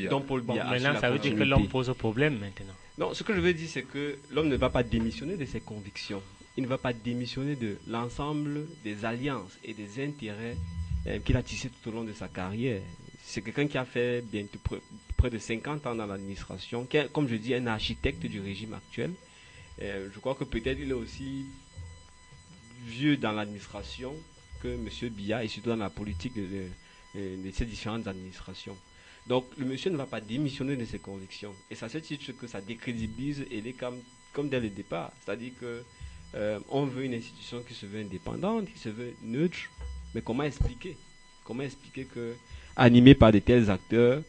dont Paul Biya a maintenant, ça veut dire que l'homme pose problème maintenant. Non, ce que je veux dire, c'est que l'homme ne va pas démissionner de ses convictions. Il ne va pas démissionner de l'ensemble des alliances et des intérêts qu'il a tissés tout au long de sa carrière. C'est quelqu'un qui a fait bientôt près de 50 ans dans l'administration, qui est, comme je dis, un architecte du régime actuel. Je crois que peut-être il est aussi vieux dans l'administration que M. Biya et surtout dans la politique de ces différentes administrations. Donc le monsieur ne va pas démissionner de ses convictions. Et ça se titre que ça décrédibilise et les comme dès le départ. C'est-à-dire que on veut une institution qui se veut indépendante, qui se veut neutre. Mais comment expliquer que, animé par de tels acteurs,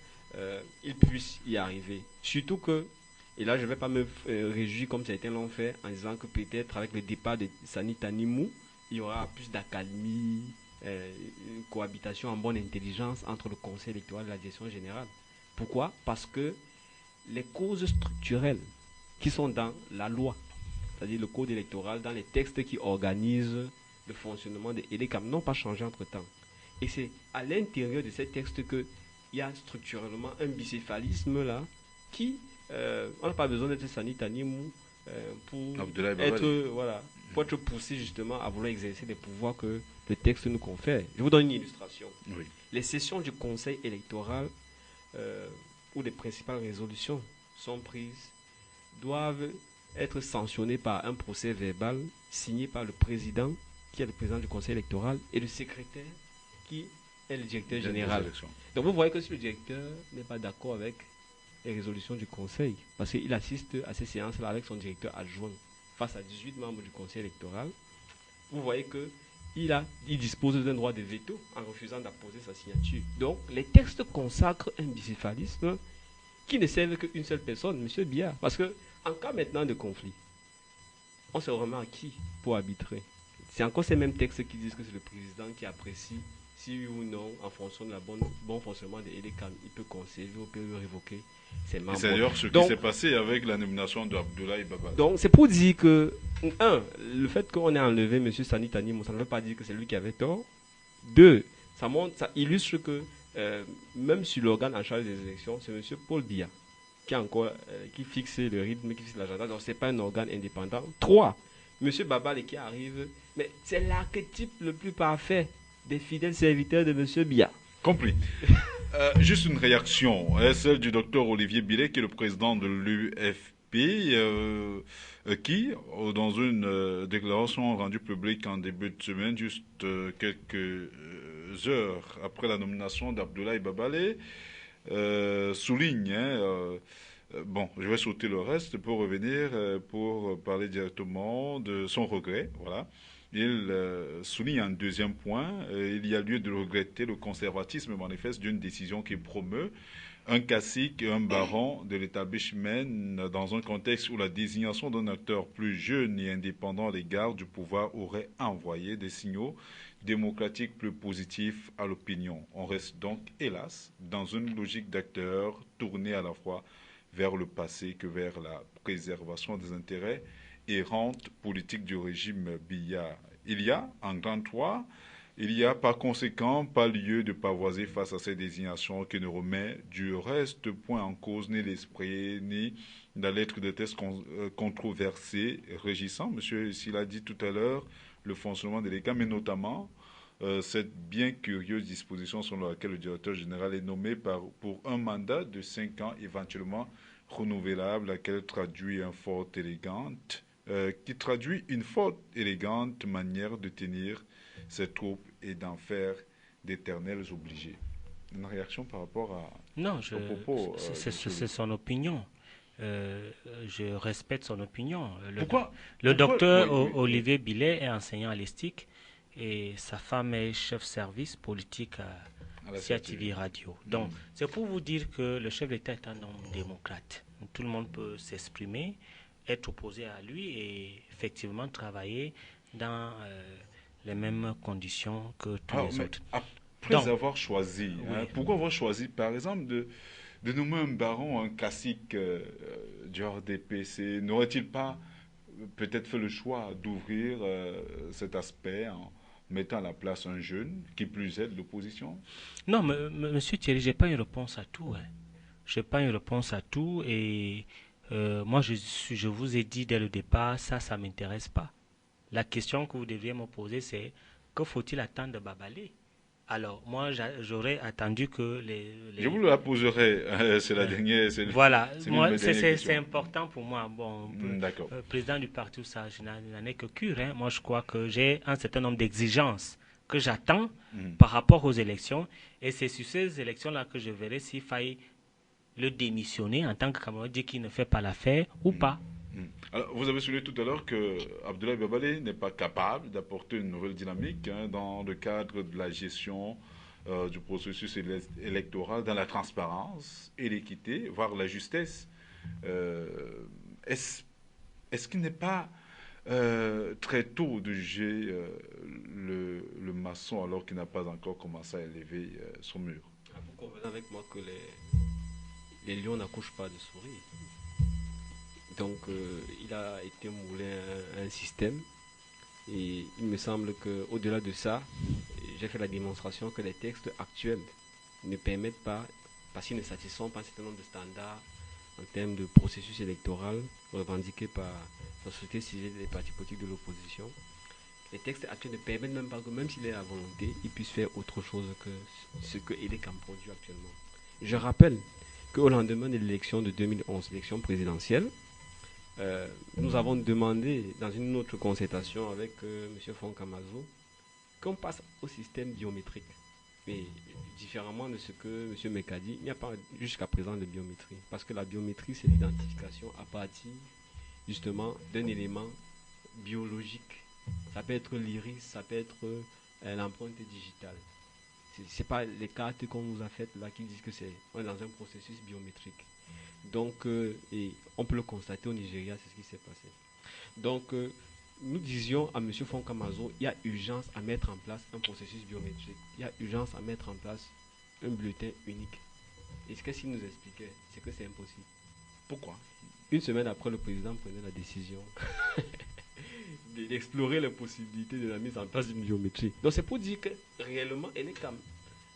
ils puissent y arriver? Surtout que, et là je ne vais pas me réjouir comme certains l'ont fait, en disant que peut-être avec le départ de Sani Tanimou, il y aura plus d'accalmie, une cohabitation en bonne intelligence entre le Conseil électoral et la direction générale. Pourquoi? Parce que les causes structurelles qui sont dans la loi, c'est-à-dire le code électoral, dans les textes qui organisent le fonctionnement des ELECAM, n'ont pas changé entre-temps. Et c'est à l'intérieur de ces textes qu'il y a structurellement un bicéphalisme là, qui, on n'a pas besoin d'être Sani-Tanimou pour être poussé justement à vouloir exercer les pouvoirs que le texte nous confère. Je vous donne une illustration. Oui. Les sessions du Conseil électoral où les principales résolutions sont prises doivent être sanctionnées par un procès verbal signé par le président, qui est le président du Conseil électoral, et le secrétaire, qui est le directeur général. Donc vous voyez que si le directeur n'est pas d'accord avec les résolutions du Conseil, parce qu'il assiste à ces séances-là avec son directeur adjoint face à 18 membres du Conseil électoral, vous voyez qu'il dispose d'un droit de veto en refusant d'apposer sa signature. Donc les textes consacrent un bicéphalisme qui ne servent qu'une seule personne, M. Biya. Parce que en cas maintenant de conflit, on se remet à qui pour arbitrer? C'est encore ces mêmes textes qui disent que c'est le président qui apprécie si oui ou non, en fonction de la bon fonctionnement de l'EDECAM, il peut conserver ou peut révoquer ses membres. Et c'est d'ailleurs ce qui s'est passé avec la nomination d'Abdoulaye Babale. Donc c'est pour dire que, le fait qu'on ait enlevé M. Sani Tani, ça ne veut pas dire que c'est lui qui avait tort. 2, ça illustre que même sur l'organe en charge des élections, c'est M. Paul Biya qui fixe le rythme, qui fixe l'agenda. Donc c'est pas un organe indépendant. 3, M. Babale qui arrive, mais c'est l'archétype le plus parfait des fidèles serviteurs de M. Biya. Compris. Juste une réaction, celle du docteur Olivier Billet, qui est le président de l'UFP, qui, dans une déclaration rendue publique en début de semaine, juste quelques heures après la nomination d'Abdoulaye Babale, souligne, bon, je vais sauter le reste pour revenir, pour parler directement de son regret, voilà. Il souligne un deuxième point, il y a lieu de regretter le conservatisme manifeste d'une décision qui promeut un cacique et un baron de l'établissement dans un contexte où la désignation d'un acteur plus jeune et indépendant à l'égard du pouvoir aurait envoyé des signaux démocratiques plus positifs à l'opinion. On reste donc, hélas, dans une logique d'acteur tournée à la fois vers le passé que vers la préservation des intérêts et rente politique du régime Biya. Il y a, en grand 3, il y a par conséquent pas lieu de pavoiser face à ces désignations qui ne remet du reste point en cause ni l'esprit ni la lettre de test controversée régissant, monsieur s'il a dit tout à l'heure, le fonctionnement de l'État, mais notamment cette bien curieuse disposition selon laquelle le directeur général est nommé pour un mandat de 5 ans éventuellement renouvelable, laquelle traduit qui traduit une fort élégante manière de tenir ses troupes et d'en faire d'éternels obligés. Une réaction par rapport à au propos c'est son opinion. Je respecte son opinion. Le docteur Olivier Billet est enseignant à l'ESTIC et sa femme est chef service politique à CATV Radio. Donc, c'est pour vous dire que le chef d'État est un homme démocrate. Tout le monde peut s'exprimer, être opposé à lui et effectivement travailler dans les mêmes conditions que tous les autres. Après avoir choisi, pourquoi avoir choisi par exemple de nommer un baron, un classique du RDPC? N'aurait-il pas peut-être fait le choix d'ouvrir cet aspect en mettant à la place un jeune, qui plus est de l'opposition? Non, monsieur Thierry, j'ai pas une réponse à tout. J'ai pas une réponse à tout et moi je vous ai dit dès le départ, ça m'intéresse pas. La question que vous devriez me poser, c'est que faut-il attendre de Babale? Alors, moi, j'aurais attendu que Je vous la poserai, c'est la dernière. Voilà, moi, c'est important pour moi. Bon, d'accord. Président du parti, ça, je n'en ai que cure. Moi, je crois que j'ai un certain nombre d'exigences que j'attends par rapport aux élections. Et c'est sur ces élections-là que je verrai s'il faille le démissionner en tant que Camerounais, dire qu'il ne fait pas l'affaire ou pas. Alors, vous avez souligné tout à l'heure que Abdoulaye Babale n'est pas capable d'apporter une nouvelle dynamique dans le cadre de la gestion du processus électoral, dans la transparence et l'équité, voire la justesse. Est-ce qu'il n'est pas très tôt de juger le maçon alors qu'il n'a pas encore commencé à élever son mur? Vous convenez avec moi que les lions n'accouchent pas de souris. Donc, il a été moulé un système et il me semble qu'au-delà de ça, j'ai fait la démonstration que les textes actuels ne permettent pas, parce qu'ils ne satisfont pas un certain nombre de standards en termes de processus électoral revendiqués par la société civile et les partis politiques de l'opposition. Les textes actuels ne permettent même pas que, même s'il est la volonté, il puisse faire autre chose que ce que l'EDECAM produit actuellement. Je rappelle qu'au lendemain de l'élection de 2011, l'élection présidentielle, nous avons demandé dans une autre concertation avec M. Fonkamazo qu'on passe au système biométrique. Mais différemment de ce que M. Meka dit, il n'y a pas jusqu'à présent de biométrie. Parce que la biométrie, c'est l'identification à partir justement d'un élément biologique. Ça peut être l'iris, ça peut être l'empreinte digitale. Ce n'est pas les cartes qu'on nous a faites là qui disent que on est dans un processus biométrique. Donc, et on peut le constater au Nigeria, c'est ce qui s'est passé. Donc, nous disions à M. Foncamazo, il y a urgence à mettre en place un processus biométrique. Il y a urgence à mettre en place un bulletin unique. Et ce qu'il nous expliquait, c'est que c'est impossible. Pourquoi? Une semaine après, le président prenait la décision d'explorer les possibilités de la mise en place d'une biométrie. Donc c'est pour dire que réellement, Elecam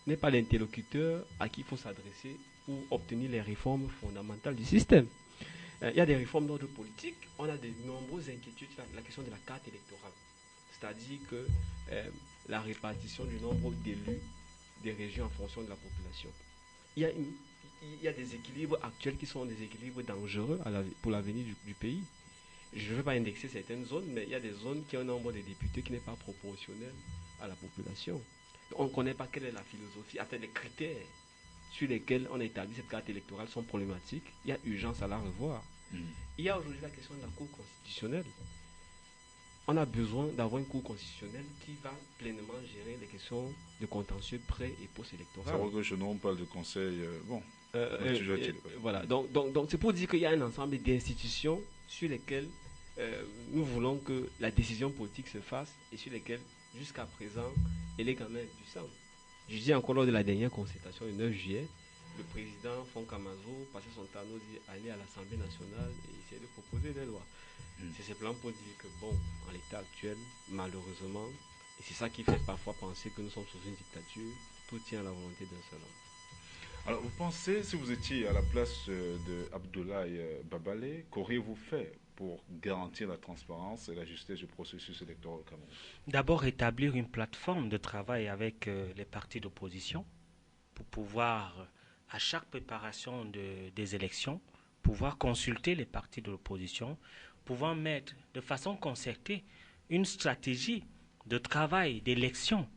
n'est pas l'interlocuteur à qui il faut s'adresser pour obtenir les réformes fondamentales du système. Il y a des réformes d'ordre politique, on a de nombreuses inquiétudes sur la question de la carte électorale. C'est-à-dire que la répartition du nombre d'élus des régions en fonction de la population. Il y a des équilibres actuels qui sont des équilibres dangereux pour l'avenir du pays. Je ne veux pas indexer certaines zones, mais il y a des zones qui ont un nombre de députés qui n'est pas proportionnel à la population. On ne connaît pas quelle est la philosophie, les critères sur lesquels on a établi cette carte électorale sont problématiques. Il y a urgence à la revoir. Il y a aujourd'hui la question de la Cour constitutionnelle. On a besoin d'avoir une Cour constitutionnelle qui va pleinement gérer les questions de contentieux pré- et post-électoral. C'est vrai que chez nous, on parle de conseil. Voilà. Donc c'est pour dire qu'il y a un ensemble d'institutions sur lesquelles nous voulons que la décision politique se fasse et sur lesquelles, jusqu'à présent, elle est quand même puissante. Je dis encore lors de la dernière consultation du 9 juillet, le président Foncamazo passait son temps à nous dire aller à l'Assemblée nationale et essayer de proposer des lois. C'est simplement pour dire que, bon, en l'état actuel, malheureusement, et c'est ça qui fait parfois penser que nous sommes sous une dictature, tout tient à la volonté d'un seul homme. Alors, vous pensez, si vous étiez à la place de Abdoulaye Babale, qu'auriez-vous fait pour garantir la transparence et la justesse du processus électoral au Cameroun? D'abord, établir une plateforme de travail avec les partis d'opposition pour pouvoir, à chaque préparation des élections, pouvoir consulter les partis de l'opposition, pouvoir mettre de façon concertée une stratégie de travail, d'élection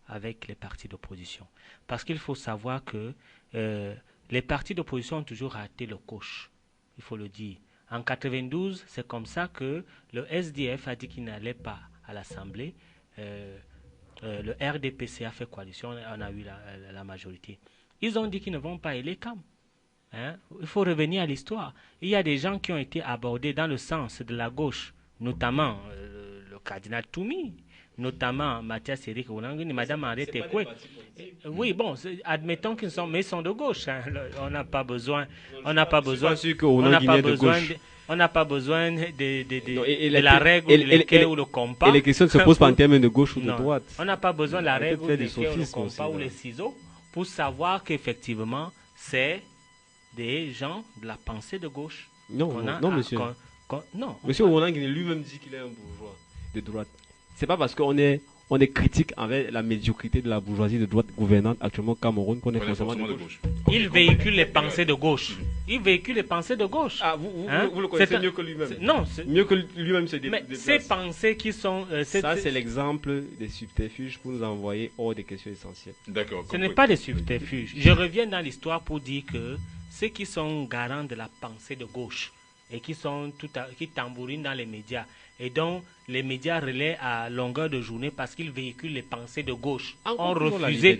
avec les partis d'opposition. Parce qu'il faut savoir que les partis d'opposition ont toujours raté le coche, il faut le dire. En 92, c'est comme ça que le SDF a dit qu'il n'allait pas à l'Assemblée. Le RDPC a fait coalition, on a eu la majorité. Ils ont dit qu'ils ne vont pas à l'ECAM. Il faut revenir à l'histoire. Il y a des gens qui ont été abordés dans le sens de la gauche, notamment le cardinal Toumi, notamment Mathias Eric Oulangini, Madame Henriette Ekwe. Oui, bon, admettons qu'ils sont, mais ils sont de gauche. On n'a pas besoin. On n'a pas besoin. On n'a pas besoin. On n'a pas besoin de la règle ou le compas. Et les questions ne se posent pas en termes de gauche ou de droite. On n'a pas besoin de la règle ou le compas ou les ciseaux pour savoir qu'effectivement, c'est des gens de la pensée de gauche. Non, monsieur. Non. Monsieur Oulangini lui-même dit qu'il est un bourgeois de droite. C'est pas parce qu'on est critique envers la médiocrité de la bourgeoisie de droite gouvernante actuellement au Cameroun qu'on est forcément de gauche. Il véhicule les pensées de gauche. Il véhicule les pensées de gauche. Ah, vous le connaissez mieux que lui-même. Non, mieux que lui-même se déplace. Mais ces pensées qui sont... ça, c'est l'exemple des subterfuges pour nous envoyer hors des questions essentielles. D'accord. Ce n'est pas des subterfuges. Je reviens dans l'histoire pour dire que ceux qui sont garants de la pensée de gauche et qui tambourinent dans les médias et dont les médias relaient à longueur de journée parce qu'ils véhiculent les pensées de gauche, ont refusé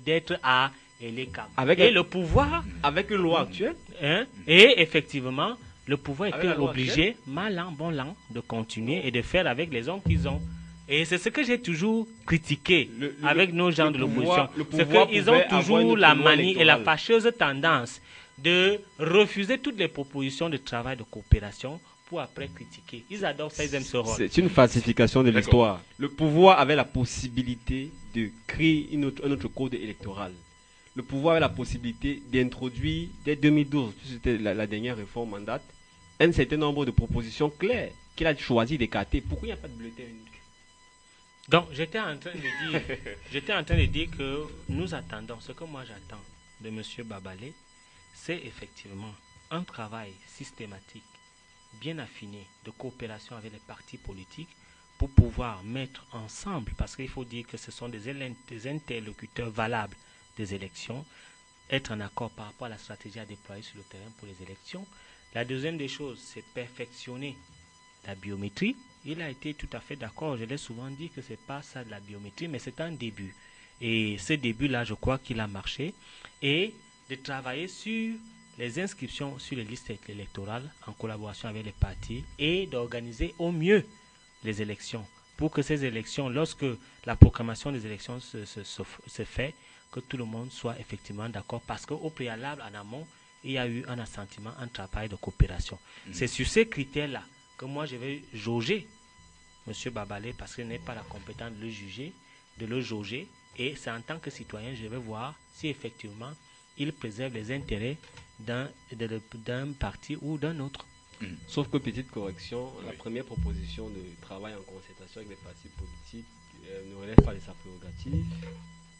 d'être à l'ECAM. Et le pouvoir... Avec une loi actuelle. Et effectivement, le pouvoir était obligé, mal an, bon an, de continuer et de faire avec les hommes qu'ils ont. Et c'est ce que j'ai toujours critiqué avec nos gens de l'opposition. C'est qu'ils ont toujours la manie et la fâcheuse tendance de refuser toutes les propositions de travail de coopération pour après critiquer. Ils adorent ça, ils aiment ce rôle. C'est une falsification de l'histoire. Le pouvoir avait la possibilité de créer un autre code électoral. Le pouvoir avait la possibilité d'introduire, dès 2012, c'était la dernière réforme en date, un certain nombre de propositions claires qu'il a choisi d'écarter. Pourquoi il n'y a pas de bulletin unique? Donc, j'étais en train de dire que nous attendons, ce que moi j'attends de M. Babale, c'est effectivement un travail systématique, bien affiné, de coopération avec les partis politiques pour pouvoir mettre ensemble, parce qu'il faut dire que ce sont des interlocuteurs valables des élections, être en accord par rapport à la stratégie à déployer sur le terrain pour les élections. La deuxième des choses, c'est perfectionner la biométrie. Il a été tout à fait d'accord, je l'ai souvent dit que ce n'est pas ça de la biométrie, mais c'est un début. Et ce début-là, je crois qu'il a marché. Et de travailler sur les inscriptions sur les listes électorales en collaboration avec les partis et d'organiser au mieux les élections pour que ces élections, lorsque la proclamation des élections se fait, que tout le monde soit effectivement d'accord parce qu'au préalable, en amont, il y a eu un assentiment, un travail de coopération. C'est sur ces critères-là que moi je vais jauger M. Babalé parce qu'il n'est pas la compétence de le juger, de le jauger, et c'est en tant que citoyen, je vais voir si effectivement il préserve les intérêts d'un parti ou d'un autre. Sauf que, petite correction, la première proposition de travail en concertation avec les partis politiques ne relève pas de sa prérogative.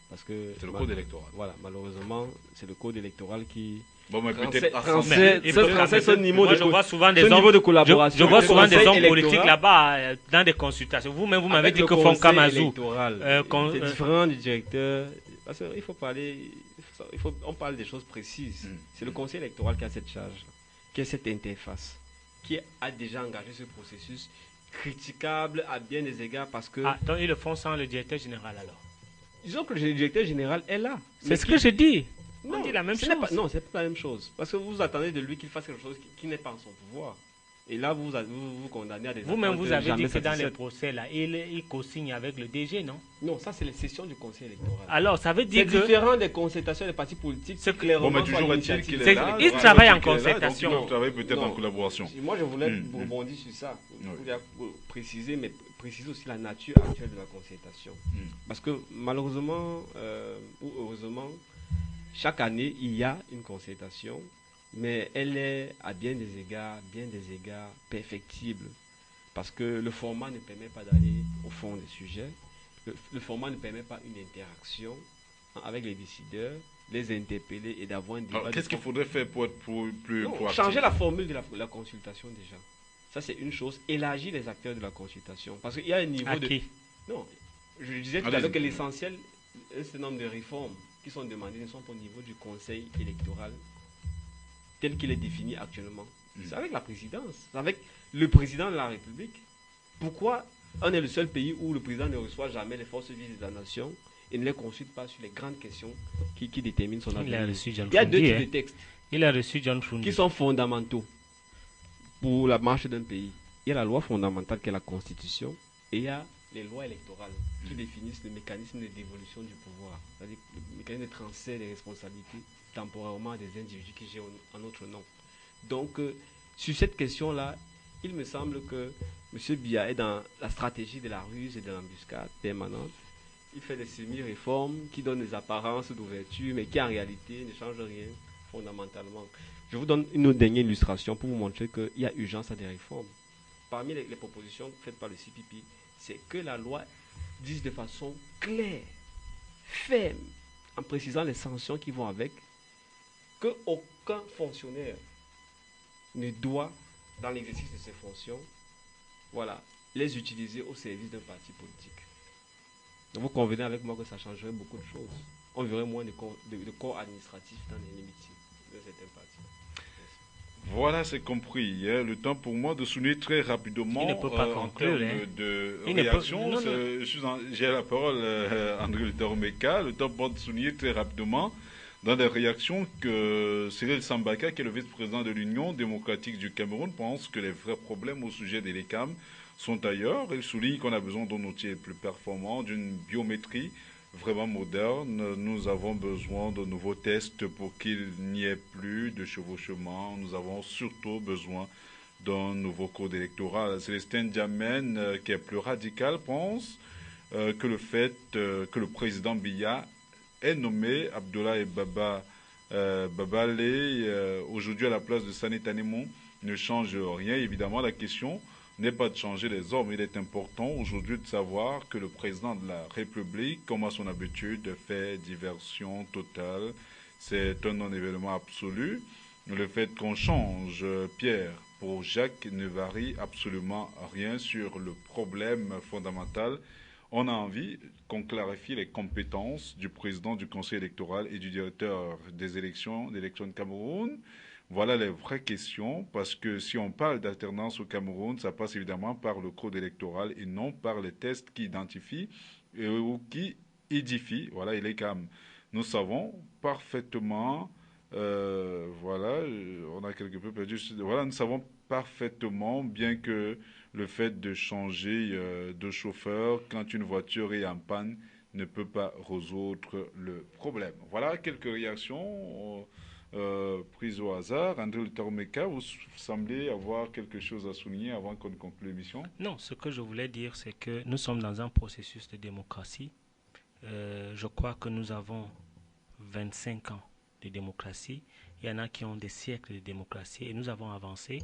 Parce que c'est le code électoral. Voilà, malheureusement, c'est le code électoral qui... Bon, mais peut-être ce niveau de collaboration. Je vois souvent des hommes politiques là-bas dans des consultations. Vous-même, vous m'avez dit que Foncamazou. C'est différent du directeur. Parce qu'il faut parler... on parle des choses précises. C'est le conseil électoral qui a cette charge, qui a cette interface, qui a déjà engagé ce processus critiquable à bien des égards parce que... Ah, donc ils le font sans le directeur général alors? Disons que le directeur général est là. C'est ce que je dis. Non, on dit la même chose. Non, c'est pas la même chose. Parce que vous attendez de lui qu'il fasse quelque chose qui n'est pas en son pouvoir. Et là, vous condamnez à des... Vous-même, vous avez dit que dans les procès, là, il co-signe avec le DG, non? Non, ça, c'est les sessions du conseil électoral. Alors, ça veut dire que... C'est différent des concertations des partis politiques. C'est clairement... Bon, mais toujours est-il qu'il est là. Il travaille en concertation. Il travaille peut-être en collaboration. Moi, je voulais rebondir sur ça. Pour préciser, mais préciser aussi la nature actuelle de la concertation. Parce que, malheureusement, ou heureusement, chaque année, il y a une concertation, mais elle est à bien des égards perfectible. Parce que le format ne permet pas d'aller au fond des sujets. Le format ne permet pas une interaction avec les décideurs, les interpeller et d'avoir un débat. Alors, qu'est-ce qu'il faudrait faire pour être plus proactif? Changer la formule de la consultation déjà. Ça, c'est une chose. Élargir les acteurs de la consultation. Parce qu'il y a un niveau de... Non, je disais tout à l'heure que l'essentiel, un certain nombre de réformes qui sont demandées ne sont pas au niveau du conseil électoral tel qu'il est défini actuellement. C'est avec la présidence, c'est avec le président de la République. Pourquoi on est le seul pays où le président ne reçoit jamais les forces vives de la nation et ne les consulte pas sur les grandes questions qui déterminent son avenir? Il y a deux types de textes qui sont fondamentaux pour la marche d'un pays. Il y a la loi fondamentale qui est la Constitution et il y a les lois électorales qui définissent le mécanisme de dévolution du pouvoir, c'est-à-dire le mécanisme de transfert des responsabilités temporairement à des individus qui gèrent en notre nom. Donc, sur cette question-là, il me semble que M. Biya est dans la stratégie de la ruse et de l'embuscade permanente. Il fait des semi-réformes qui donnent des apparences d'ouverture, mais qui en réalité ne changent rien fondamentalement. Je vous donne une autre dernière illustration pour vous montrer qu'il y a urgence à des réformes. Parmi les propositions faites par le CPP, c'est que la loi dise de façon claire, ferme, en précisant les sanctions qui vont avec, qu'aucun fonctionnaire ne doit, dans l'exercice de ses fonctions, les utiliser au service d'un parti politique. Donc vous convenez avec moi que ça changerait beaucoup de choses. On verrait moins de corps administratifs dans les meetings de certains partis. Voilà, c'est compris. Le temps pour moi de souligner très rapidement en termes de réaction. J'ai la parole, André Lutaromeka. Le temps pour moi de souligner très rapidement dans des réactions que Cyril Sambaka, qui est le vice-président de l'Union démocratique du Cameroun, pense que les vrais problèmes au sujet des LECAM sont ailleurs. Il souligne qu'on a besoin d'un outil plus performant, d'une biométrie vraiment moderne. Nous avons besoin de nouveaux tests pour qu'il n'y ait plus de chevauchement. Nous avons surtout besoin d'un nouveau code électoral. Célestin Diamène, qui est plus radical, pense que le fait que le président Biya ait nommé Abdoulaye Babalé aujourd'hui à la place de Sané Tanemon ne change rien. Évidemment, la question n'est pas de changer les hommes. Il est important aujourd'hui de savoir que le président de la République, comme à son habitude, fait diversion totale. C'est un non-événement absolu. Le fait qu'on change Pierre pour Jacques ne varie absolument rien sur le problème fondamental. On a envie qu'on clarifie les compétences du président du conseil électoral et du directeur des élections de Cameroun. Voilà les vraies questions, parce que si on parle d'alternance au Cameroun, ça passe évidemment par le code électoral et non par les tests qui identifient ou qui édifient. Voilà, il est calme. Nous savons parfaitement Voilà, on a quelque peu perdu. Voilà, nous savons parfaitement, bien que le fait de changer de chauffeur quand une voiture est en panne ne peut pas résoudre le problème. Voilà quelques réactions prises au hasard. André Lutaromeka, vous semblez avoir quelque chose à souligner avant qu'on conclue l'émission? Non, ce que je voulais dire, c'est que nous sommes dans un processus de démocratie. Je crois que nous avons 25 ans de démocratie. Il y en a qui ont des siècles de démocratie et nous avons avancé.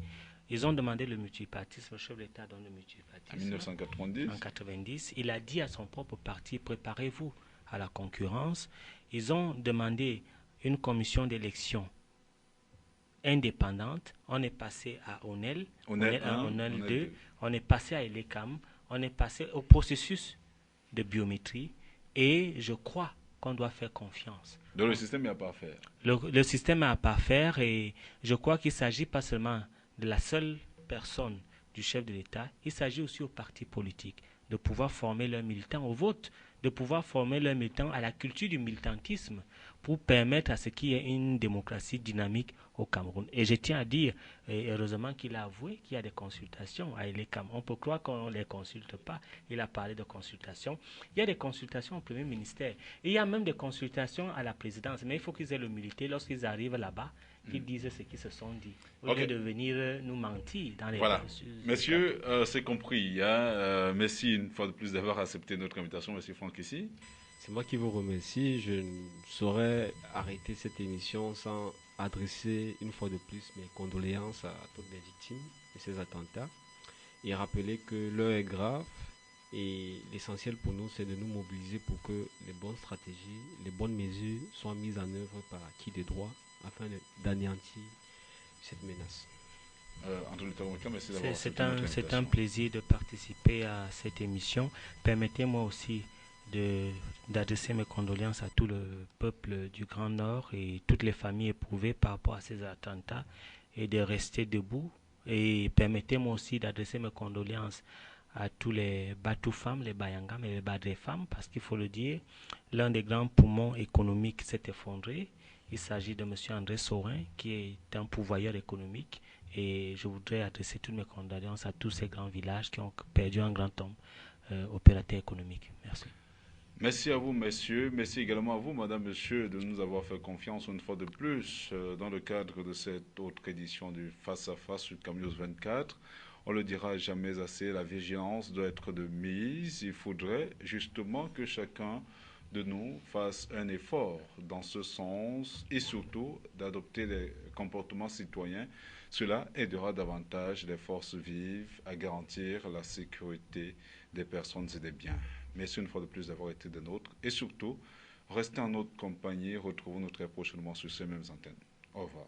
Ils ont demandé le multipartisme, le chef de l'État donne le multipartisme. En 1990. En 90, il a dit à son propre parti, préparez-vous à la concurrence. Ils ont demandé une commission d'élection indépendante. On est passé à ONEL, ONEL 1, 1, ONEL ONEL 2, 2. on est passé à ELECAM, on est passé au processus de biométrie et je crois qu'on doit faire confiance. Donc le système est à parfaire. Le système est à parfaire et je crois qu'il ne s'agit pas seulement de la seule personne du chef de l'État, il s'agit aussi aux partis politiques de pouvoir former leurs militants au vote, de pouvoir former leurs militants à la culture du militantisme pour permettre à ce qu'il y ait une démocratie dynamique au Cameroun. Et je tiens à dire, et heureusement qu'il a avoué qu'il y a des consultations à l'ECAM. On peut croire qu'on ne les consulte pas. Il a parlé de consultations. Il y a des consultations au Premier ministère. Et il y a même des consultations à la présidence. Mais il faut qu'ils aient l'humilité lorsqu'ils arrivent là-bas, qu'ils disent ce qu'ils se sont dit. Au lieu de venir nous mentir dans les... Voilà. Messieurs, c'est compris. Hein. Merci une fois de plus d'avoir accepté notre invitation. Merci Franck ici. C'est moi qui vous remercie. Je ne saurais arrêter cette émission sans adresser une fois de plus mes condoléances à toutes les victimes de ces attentats et rappeler que l'heure est grave et l'essentiel pour nous c'est de nous mobiliser pour que les bonnes stratégies, les bonnes mesures soient mises en œuvre par qui de droit afin d'anéantir cette menace. C'est un plaisir de participer à cette émission. Permettez-moi aussi d'adresser mes condoléances à tout le peuple du Grand Nord et toutes les familles éprouvées par rapport à ces attentats et de rester debout. Et permettez-moi aussi d'adresser mes condoléances à tous les Batou femmes, les Bayangam et les Badré femmes, parce qu'il faut le dire, l'un des grands poumons économiques s'est effondré. Il s'agit de M. André Saurin, qui est un pourvoyeur économique. Et je voudrais adresser toutes mes condoléances à tous ces grands villages qui ont perdu un grand homme opérateur économique. Merci. Merci à vous, messieurs. Merci également à vous, madame, monsieur, de nous avoir fait confiance une fois de plus dans le cadre de cette autre édition du Face à Face sur Camnews 24. On le dira jamais assez, la vigilance doit être de mise. Il faudrait justement que chacun de nous fasse un effort dans ce sens et surtout d'adopter les comportements citoyens. Cela aidera davantage les forces vives à garantir la sécurité des personnes et des biens. Merci une fois de plus d'avoir été des nôtres et surtout, restez en notre compagnie. Retrouvons-nous très prochainement sur ces mêmes antennes. Au revoir.